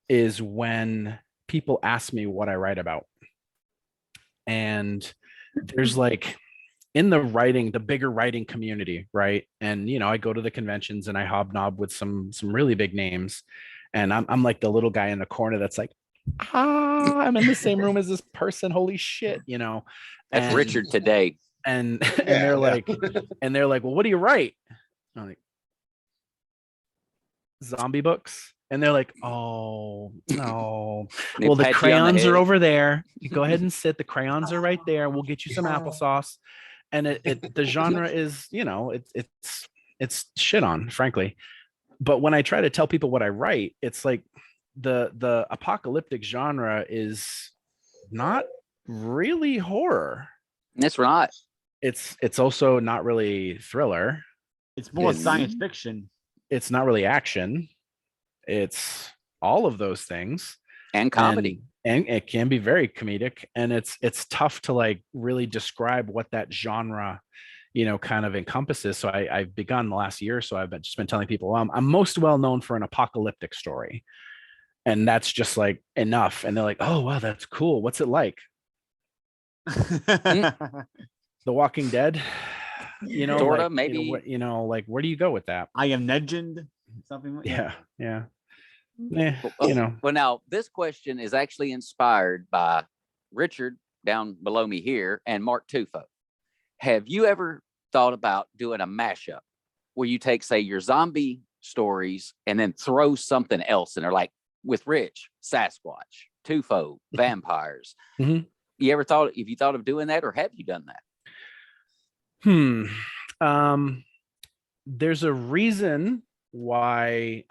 is when people ask me what I write about. And there's like, in the bigger writing community, right? And I go to the conventions and I hobnob with some really big names, and I'm like the little guy in the corner that's like, I'm in the same room as this person. Holy shit, That's Richard today. And Yeah, they're like, well, what do you write? I'm like, zombie books. And they're like, oh no. They Well, the pat you on the crayons are head. over there. You go ahead and sit. The crayons are right there. We'll get you some applesauce. And the genre is, it's shit on, frankly. But when I try to tell people what I write, it's like the apocalyptic genre is not really horror. That's right. It's also not really thriller. It's more Yes. science fiction. It's not really action. It's all of those things. And comedy. And it can be very comedic, and it's tough to like really describe what that genre kind of encompasses. So I've begun the last year or so, I've just been telling people, I'm most well known for an apocalyptic story, and that's just like enough. And they're like, oh wow, that's cool, what's it like? The Walking Dead, Sorta, like, maybe. like where do you go with that? I Am Legend, something like that. Yeah. Well, now this question is actually inspired by Richard down below me here and Mark Tufo. Have you ever thought about doing a mashup where you take, say, your zombie stories and then throw something else in there, like with Rich, Sasquatch, Tufo, vampires? Mhm. Have you thought of doing that, or have you done that? There's a reason why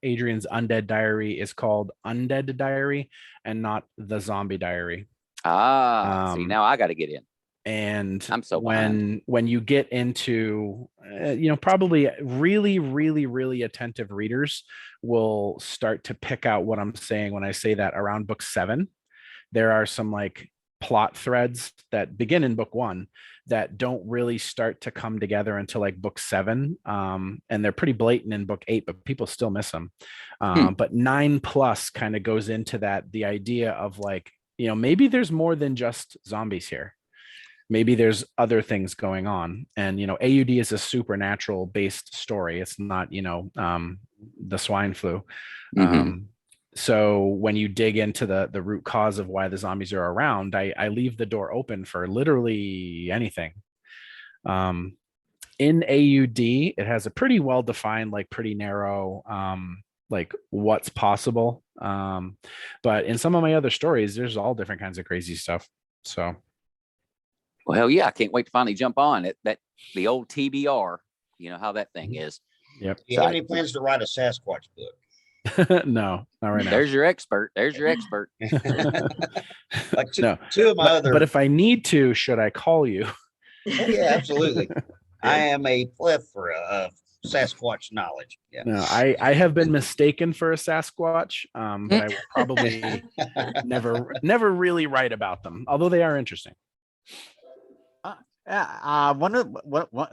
Adrian's Undead Diary is called Undead Diary and not the Zombie Diary. See, now I got to get in. And I'm so when you get into probably really, really, really attentive readers will start to pick out what I'm saying when I say that around book 7. There are some like plot threads that begin in book 1 that don't really start to come together until like book 7, and they're pretty blatant in book 8, but people still miss them. But 9+ kind of goes into that, the idea of like, maybe there's more than just zombies here. Maybe there's other things going on. And AUD is a supernatural based story. It's not the swine flu. So when you dig into the root cause of why the zombies are around, I leave the door open for literally anything. In AUD, it has a pretty well-defined, like pretty narrow, like what's possible. But in some of my other stories, there's all different kinds of crazy stuff. So, well, hell yeah, I can't wait to finally jump on it. The old TBR, you know how that thing is. Yep. Do you have any plans to write a Sasquatch book? No, not right now. There's your expert. Like two of my other. But if I need to, should I call you? Oh, yeah, absolutely. I am a plethora of Sasquatch knowledge. Yeah. No, I have been mistaken for a Sasquatch, but I will probably never really write about them, although they are interesting.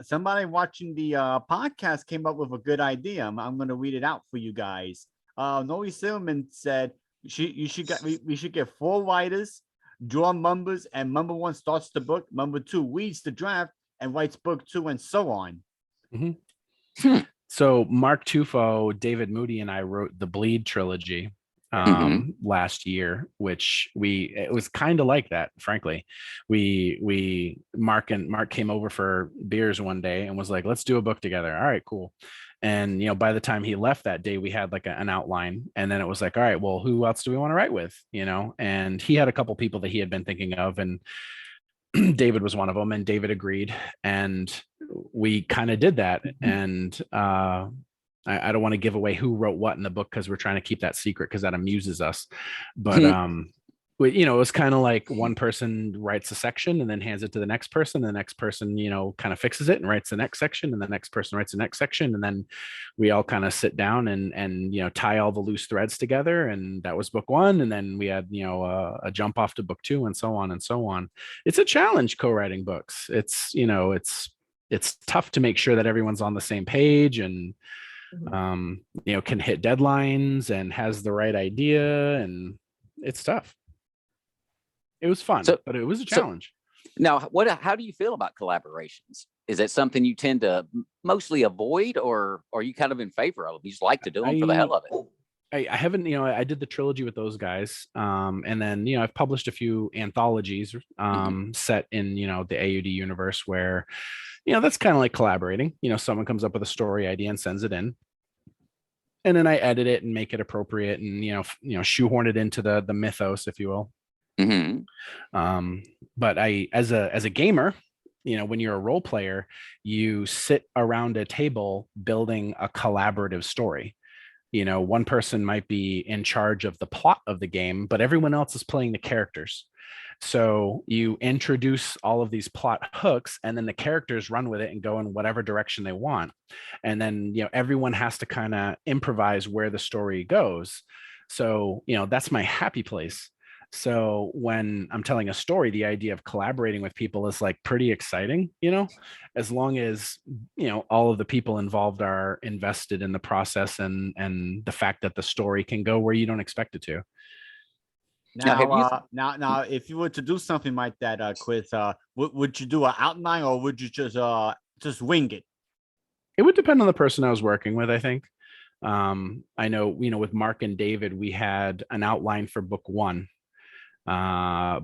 Somebody watching the podcast came up with a good idea. I'm going to read it out for you guys. Noe Silman said we should get 4 writers, draw numbers, and number 1 starts the book, number 2 reads the draft and writes book 2, and so on. So Mark Tufo, David Moody, and I wrote the Bleed trilogy. last year, which it was kind of like that, frankly. Mark came over for beers one day and was like, let's do a book together. All right, cool. And by the time he left that day, we had like an outline, and then it was like, all right, well, who else do we want to write with? And he had a couple people that he had been thinking of, and David was one of them, and David agreed, and we kind of did that. And I don't want to give away who wrote what in the book because we're trying to keep that secret because that amuses us. But it was kind of like one person writes a section and then hands it to the next person. The next person, kind of fixes it and writes the next section, and the next person writes the next section, and then we all kind of sit down and tie all the loose threads together. And that was book one, and then we had a jump off to book two, and so on and so on. It's a challenge co-writing books. It's tough to make sure that everyone's on the same page and can hit deadlines and has the right idea, and it's tough. It was fun, but it was a challenge. Now, how do you feel about collaborations? Is that something you tend to mostly avoid, or are you kind of in favor of them? You just like to do them for the hell of it? I haven't, I did the trilogy with those guys. And then, I've published a few anthologies set in, the AUD universe where, that's kind of like collaborating. Someone comes up with a story idea and sends it in, and then I edit it and make it appropriate and, shoehorn it into the mythos, if you will. But as a gamer, when you're a role player, you sit around a table building a collaborative story. One person might be in charge of the plot of the game, but everyone else is playing the characters. So you introduce all of these plot hooks, and then the characters run with it and go in whatever direction they want. And then, everyone has to kind of improvise where the story goes. So, that's my happy place. So when I'm telling a story, the idea of collaborating with people is like pretty exciting, as long as, all of the people involved are invested in the process and the fact that the story can go where you don't expect it to. Now, if you were to do something like that, Chris, would you do an outline, or would you just wing it? It would depend on the person I was working with, I think. I know, with Mark and David, we had an outline for book one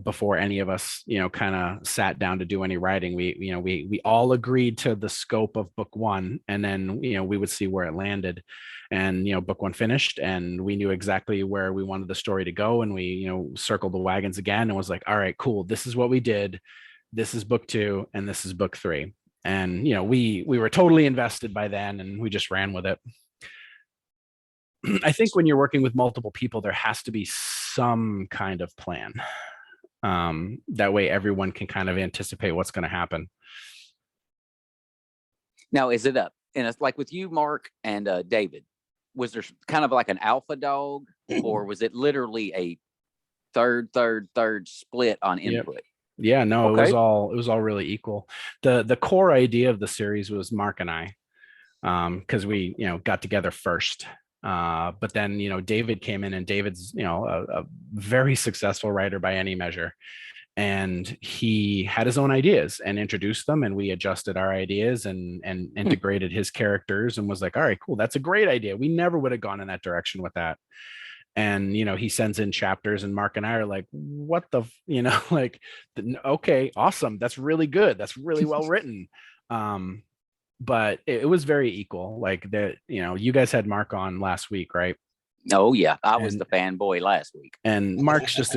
before any of us, kind of sat down to do any writing. We all agreed to the scope of book one, and then, we would see where it landed. And, book one finished, and we knew exactly where we wanted the story to go. And we, circled the wagons again and was like, all right, cool. This is what we did. This is book two, and this is book three. And, we were totally invested by then, and we just ran with it. I think when you're working with multiple people, there has to be some kind of plan. That way everyone can kind of anticipate what's going to happen. Now, is it and it's like with you, Mark, and David, was there kind of like an alpha dog, or was it literally a third split on input? Yep. Yeah, no, okay. It was all really equal. The core idea of the series was Mark and I, because we, got together first. But then, David came in, and David's, a very successful writer by any measure. And he had his own ideas and introduced them, and we adjusted our ideas and integrated his characters, and was like, all right, cool. That's a great idea. We never would have gone in that direction with that. And, he sends in chapters, and Mark and I are like, what the, like, okay, awesome. That's really good. That's really well written. But it was very equal. Like that, you guys had Mark on last week, right? Oh yeah, I was the fanboy last week. And Mark's just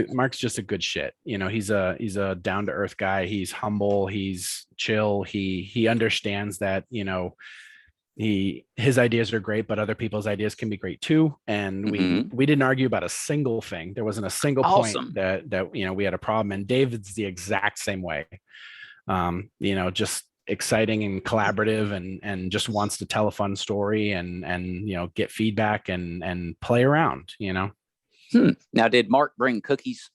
a good shit. He's a down to earth guy. He's humble. He's chill. He understands that his ideas are great, but other people's ideas can be great too. And we didn't argue about a single thing. There wasn't a single point that we had a problem. And David's the exact same way. Just exciting and collaborative, and just wants to tell a fun story and get feedback and play around. Now, did Mark bring cookies?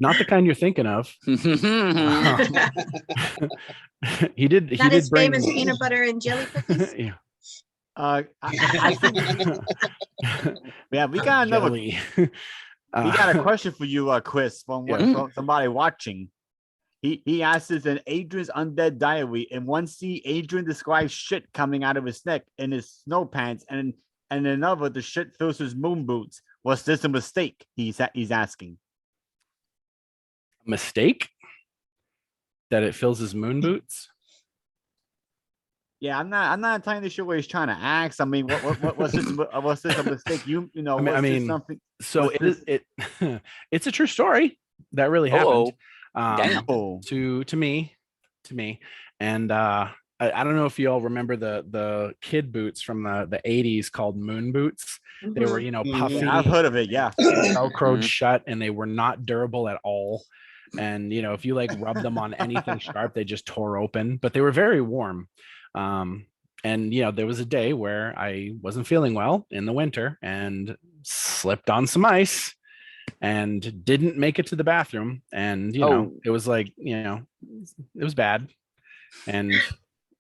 Not the kind you're thinking of. He did. Not his bring famous peanut butter and jelly cookies. Yeah. I think, yeah, we got another. We got a question for you, Chris, from somebody watching. He asks us in Adrian's Undead Diary, in one scene, Adrian describes shit coming out of his neck in his snow pants, and and another, the shit fills his moon boots. Was this a mistake? He's asking. Mistake that it fills his moon boots. Yeah, I'm not entirely sure what he's trying to ask. I mean, what was this? Was this a mistake? You know, I mean, something? So it's a true story that really happened. Damn. To me, and I don't know if you all remember the kid boots from the 80s called moon boots. They were, puffy. Yeah, I've heard of it. Yeah, velcroed shut, and they were not durable at all. And if you like rub them on anything sharp, they just tore open. But they were very warm. And there was a day where I wasn't feeling well in the winter and slipped on some ice and didn't make it to the bathroom. And it was like it was bad, and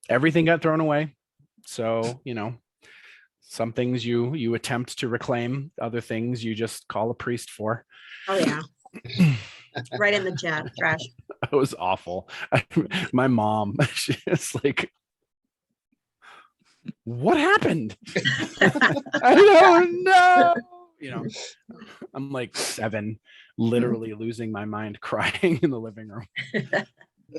everything got thrown away. So some things you attempt to reclaim, other things you just call a priest for. Oh yeah. Right in the trash. It was awful. My mom, she was like, what happened? I don't know. I'm like 7, literally losing my mind, crying in the living room.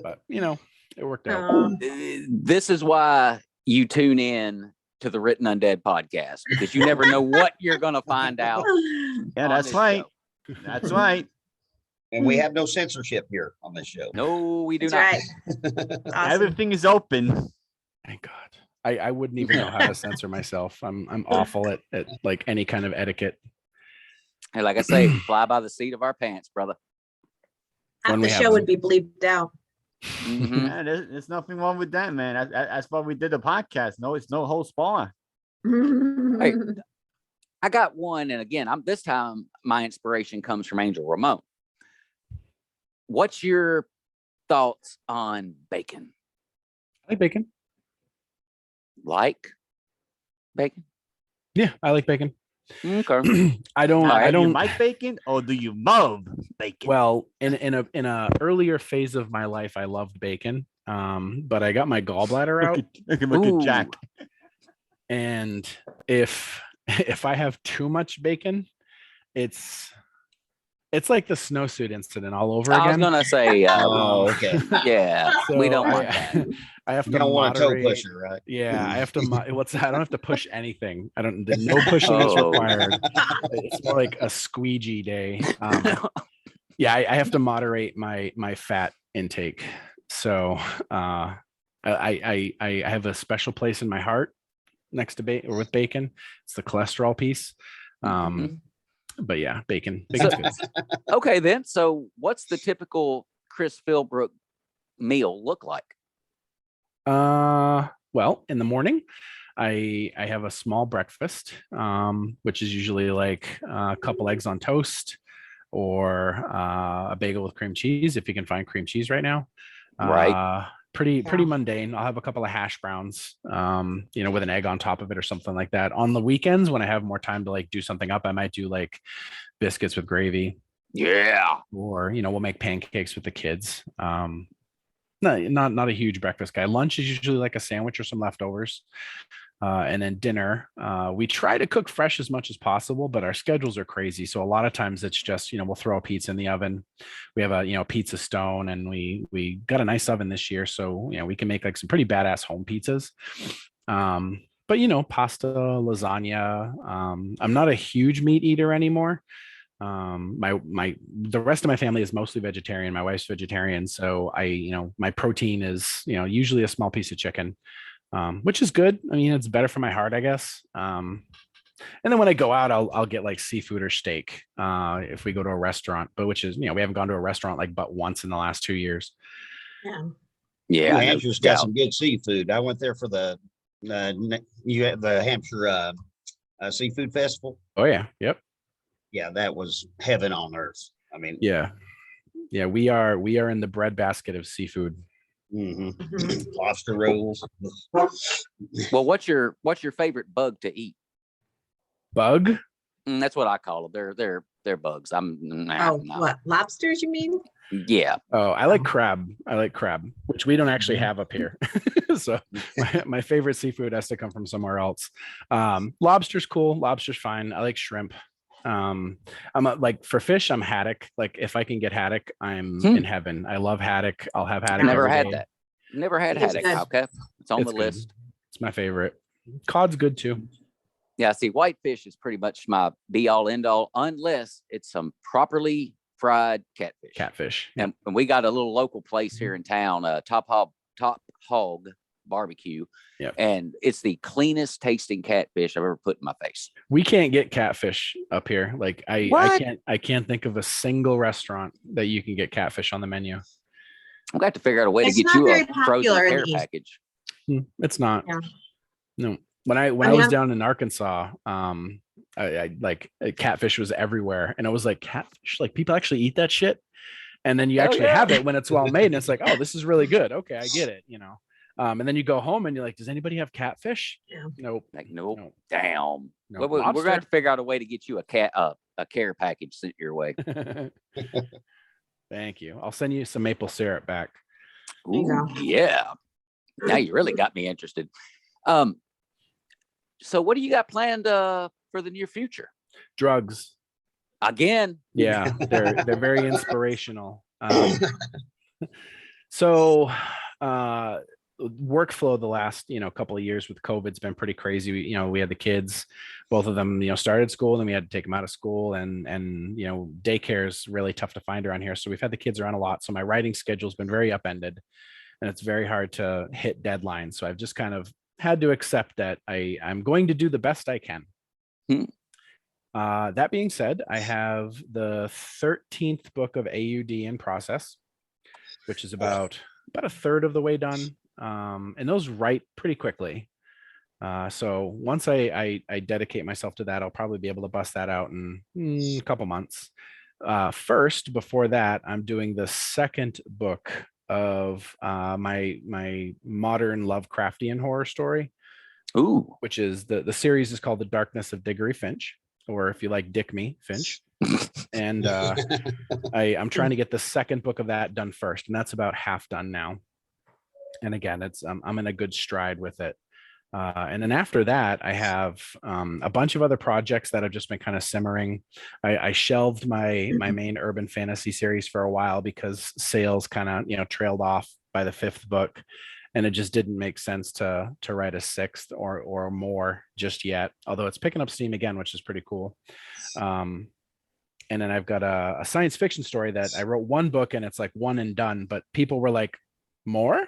But it worked out. This is why you tune in to the Written Undead podcast, because you never know what you're gonna find out. Yeah, that's right. That's right. And we have no censorship here on this show. No, we do That's not. right. Awesome. Everything is open. Thank God. I wouldn't even know how to censor myself. I'm awful at like any kind of etiquette. Hey, like I say, we fly by the seat of our pants, brother. Half when the we have show them. would be bleeped out. Mhm. Yeah, there's nothing wrong with that, man. That's why we did the podcast. No, it's no whole bar. Hey, I got one, and again, this time my inspiration comes from Angel Ramon. What's your thoughts on bacon? I like bacon. Like bacon? Yeah, I like bacon. Okay. I don't. Now, I do you don't like bacon or do you love bacon? Well, in a earlier phase of my life, I loved bacon. But I got my gallbladder out, look at Jack. and if I have too much bacon, it's like the snowsuit incident all over again. I was gonna say, Oh, okay. yeah, we So don't want that. I have You to don't want a toe moderate. pusher, right? Yeah, I have to. I don't have to push anything. No pushing is Oh. required. It's more like a squeegee day. Yeah, I have to moderate my fat intake. So I have a special place in my heart next to bacon or with bacon. It's the cholesterol piece. But yeah, bacon's good. Okay, then. So, what's the typical Chris Philbrook meal look like? Well, in the morning, I have a small breakfast, which is usually like a couple eggs on toast or a bagel with cream cheese, if you can find cream cheese right now. Right. Pretty mundane. I'll have a couple of hash browns, with an egg on top of it or something like that. On the weekends, when I have more time to like do something up, I might do like biscuits with gravy. Yeah. Or we'll make pancakes with the kids. No, not a huge breakfast guy. Lunch is usually like a sandwich or some leftovers. And then dinner, we try to cook fresh as much as possible, but our schedules are crazy. So a lot of times it's just, we'll throw a pizza in the oven. We have a, pizza stone, and we got a nice oven this year. So, we can make like some pretty badass home pizzas. But pasta, lasagna. I'm not a huge meat eater anymore. The rest of my family is mostly vegetarian. My wife's vegetarian. So my protein is, usually a small piece of chicken. Which is good. I mean, it's better for my heart, I guess. And then when I go out, I'll get like seafood or steak if we go to a restaurant. But which is, we haven't gone to a restaurant like but once in the last 2 years. Yeah. Yeah. New Hampshire's got some good seafood. I went there for the Hampshire Seafood Festival. Oh yeah, yep. Yeah, that was heaven on earth. I mean, Yeah, we are in the breadbasket of seafood. Lobster rolls. Well, what's your favorite bug to eat? Bug? That's what I call them. They're bugs. Oh, what, lobsters, you mean? Yeah. Oh, I like crab. I like crab, which we don't actually have up here. So my favorite seafood has to come from somewhere else. Lobster's cool. Lobster's fine. I like shrimp. Like for fish, I'm haddock. Like if I can get haddock, I'm in heaven. I love haddock. I'll have haddock. Never every had day. that. Never had It's haddock. good. Okay. It's on It's the good. list. It's my favorite. Cod's good too. Yeah, see, whitefish is pretty much my be all end all, unless it's some properly fried catfish. Catfish. And we got a little local place here in town, Top Hog Barbecue. Yeah. And it's the cleanest tasting catfish I've ever put in my face. We can't get catfish up here. Like What? I can't think of a single restaurant that you can get catfish on the menu. I'm gonna have to figure out a way It's to get not you very a frozen popular in care the East. package. It's not. Yeah. No. When I was down in Arkansas, I like catfish was everywhere, and it was like catfish. Like people actually eat that shit, and then you actually have it when it's well made, and it's like, oh, this is really good. Okay, I get it. And then you go home and you're like, does anybody have catfish? Yeah. Nope. Like, nope. No. Damn. No. We're gonna Lobster. have to figure out a way to get you a care package sent your way. Thank you. I'll send you some maple syrup back. There you go. Yeah. Now you really got me interested. So what do you got planned for the near future? Drugs. Again? Yeah, they're very inspirational. So workflow the last couple of years with COVID's been pretty crazy. We had the kids, both of them started school, and then we had to take them out of school, and daycare is really tough to find around here. So we've had the kids around a lot. So my writing schedule's been very upended, and it's very hard to hit deadlines. So I've just kind of had to accept that I'm going to do the best I can. That being said, I have the 13th book of AUD in process, which is about a third of the way done. And those write pretty quickly. So once I dedicate myself to that, I'll probably be able to bust that out in a couple months. First, before that, I'm doing the second book of my modern Lovecraftian horror story. Ooh. Which is the series is called The Darkness of Diggory Finch, or if you like Dick Me, Finch. And I'm trying to get the second book of that done first, and that's about half done now. And again, it's I'm in a good stride with it. And then after that, I have a bunch of other projects that have just been kind of simmering. I shelved my main urban fantasy series for a while because sales kind of trailed off by the 5th book, and it just didn't make sense to write a 6th or more just yet. Although it's picking up steam again, which is pretty cool. And then I've got a science fiction story that I wrote one book and it's like one and done, but people were like, more?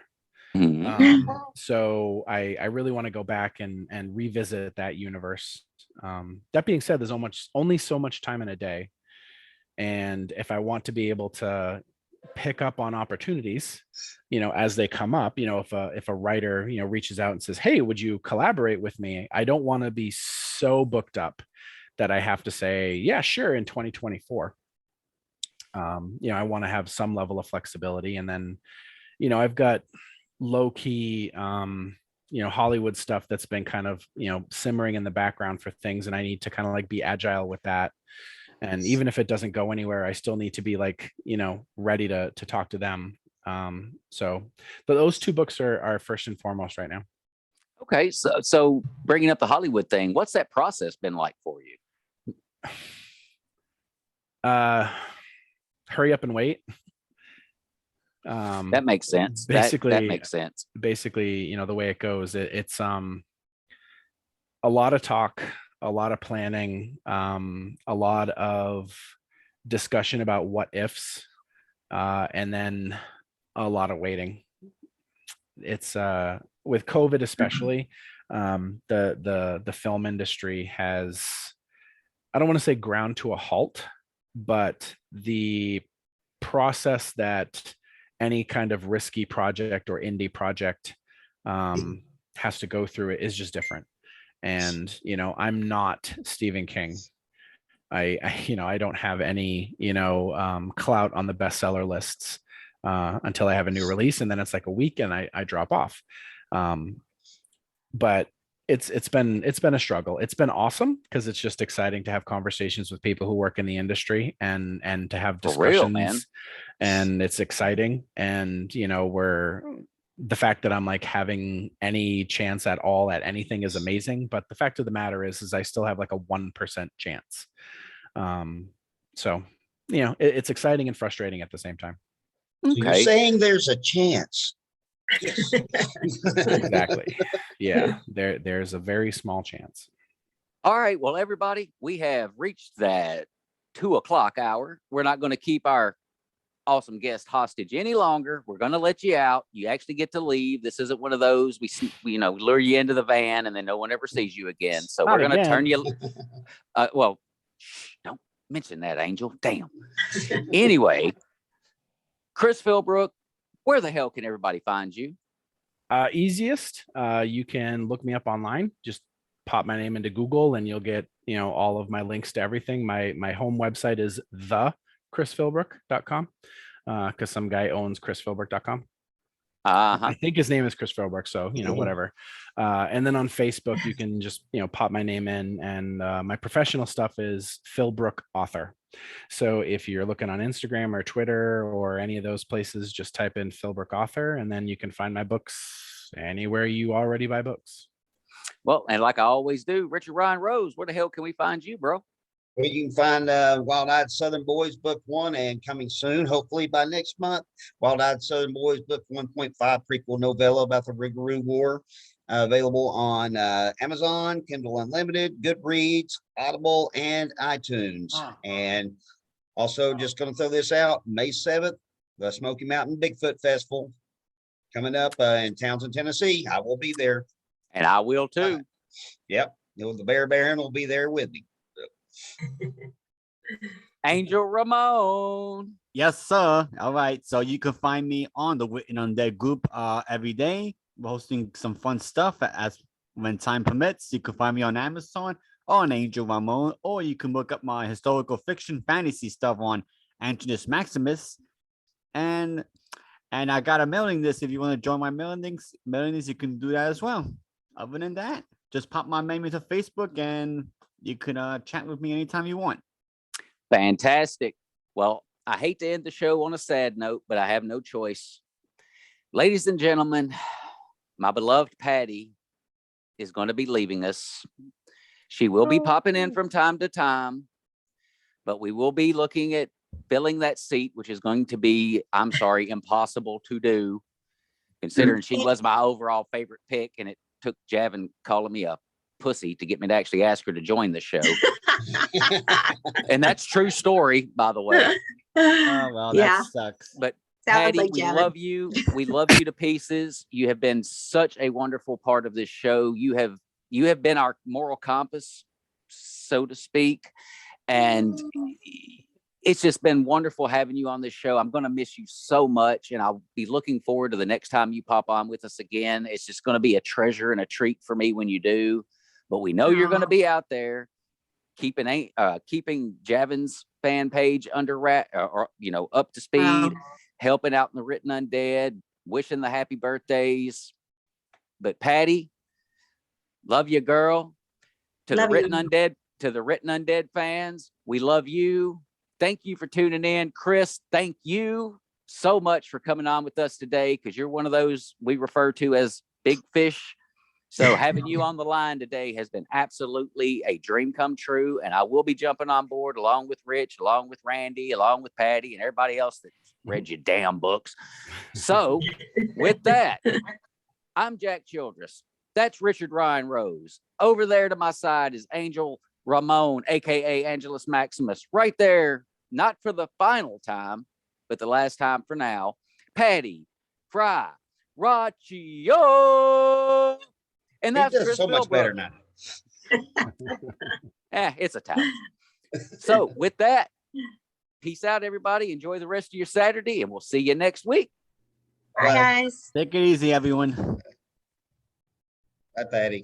So I really want to go back and revisit that universe. That being said, there's only so much time in a day. And if I want to be able to pick up on opportunities, as they come up, if a writer, reaches out and says, hey, would you collaborate with me? I don't want to be so booked up that I have to say, yeah, sure, in 2024. I want to have some level of flexibility. And then, I've got low key, Hollywood stuff that's been kind of, simmering in the background for things. And I need to kind of like be agile with that. And even if it doesn't go anywhere, I still need to be like, ready to talk to them. So those 2 books are first and foremost right now. Okay. So bringing up the Hollywood thing, what's that process been like for you? Hurry up and wait. That makes sense. Basically, that makes sense. Basically, the way it goes, it's a lot of talk, a lot of planning, a lot of discussion about what ifs, and then a lot of waiting. It's with COVID especially, the film industry has, I don't want to say ground to a halt, but the process that any kind of risky project or indie project has to go through it is just different. And, I'm not Stephen King. I don't have any, clout on the bestseller lists until I have a new release. And then it's like a week and I drop off. But it's been a struggle. It's been awesome because it's just exciting to have conversations with people who work in the industry and to have For real, discussions, man. and it's exciting. And we're the fact that I'm like having any chance at all at anything is amazing. But the fact of the matter is I still have like a 1% chance. So it's exciting and frustrating at the same time. So you're Okay. saying there's a chance. Exactly. Yeah. There's a very small chance. All right. Well, everybody, we have reached that 2:00 hour. We're not going to keep our awesome guest hostage any longer. We're going to let you out. You actually get to leave. This isn't one of those we lure you into the van and then no one ever sees you again. So Not we're going to turn again. you. Well, don't mention that, Angel. Damn. Anyway, Chris Philbrook, where the hell can everybody find you? Easiest, you can look me up online. Just pop my name into Google and you'll get all of my links to everything. My home website is thechrisphilbrook.com, because some guy owns chrisphilbrook.com. I think his name is Chris Philbrook, so whatever. And then on Facebook you can just pop my name in, and my professional stuff is Philbrook Author. So if you're looking on Instagram or Twitter or any of those places, just type in Philbrook Author, and then you can find my books anywhere you already buy books. Well, and like I always do, Richard Ryan Rose, where the hell can we find you, bro? Well, you can find Wild-Eyed Southern Boys Book 1, and coming soon, hopefully by next month, Wild-Eyed Southern Boys Book 1.5 prequel novella about the Rougarou War, available on Amazon, Kindle Unlimited, Goodreads, Audible, and iTunes. And also, just going to throw this out, May 7th, the Smoky Mountain Bigfoot Festival coming up in Townsend, Tennessee. I will be there. And I will too. Yep. The Bear Baron will be there with me. Angel Ramon. Yes, sir. All right. So you can find me on the Written Undead group every day. We're hosting some fun stuff as when time permits. You can find me on Amazon or on Angel Ramon, or you can look up my historical fiction fantasy stuff on Antinous Maximus. And I got a mailing list. If you want to join my mailing list, you can do that as well. Other than that, just pop my name into Facebook and you can chat with me anytime you want. Fantastic. Well, I hate to end the show on a sad note, but I have no choice. Ladies and gentlemen, my beloved Patty is going to be leaving us. She will be popping in from time to time, but we will be looking at filling that seat, which is going to be, I'm sorry, impossible to do, considering she was my overall favorite pick, and it took Javin calling me a pussy to get me to actually ask her to join the show. And that's true story, by the way. Oh, well, that sucks. But Sounds Patty, like we Javin. love you. We love you to pieces. You have been such a wonderful part of this show. You have been our moral compass, so to speak. And it's just been wonderful having you on this show. I'm going to miss you so much, and I'll be looking forward to the next time you pop on with us again. It's just going to be a treasure and a treat for me when you do. But we know you're going to be out there keeping Javin's fan page under up to speed, helping out in the Written Undead, wishing the happy birthdays. But Patty, love you, girl. To the Written Undead fans, we love you. Thank you for tuning in. Chris, thank you so much for coming on with us today, because you're one of those we refer to as big fish. So having you on the line today has been absolutely a dream come true. And I will be jumping on board along with Rich, along with Randy, along with Patty, and everybody else that read your damn books. So with that, I'm Jack Childress. That's Richard Ryan Rose. Over there to my side is Angel Ramon, aka Angelus Maximus. Right there, not for the final time, but the last time for now, Patty Fry Raccio. And that's Chris Chris so much Philbrook. better now. It's a talent. So with that, peace out, everybody. Enjoy the rest of your Saturday, and we'll see you next week. Bye, guys. Take it easy, everyone. Bye, Patty.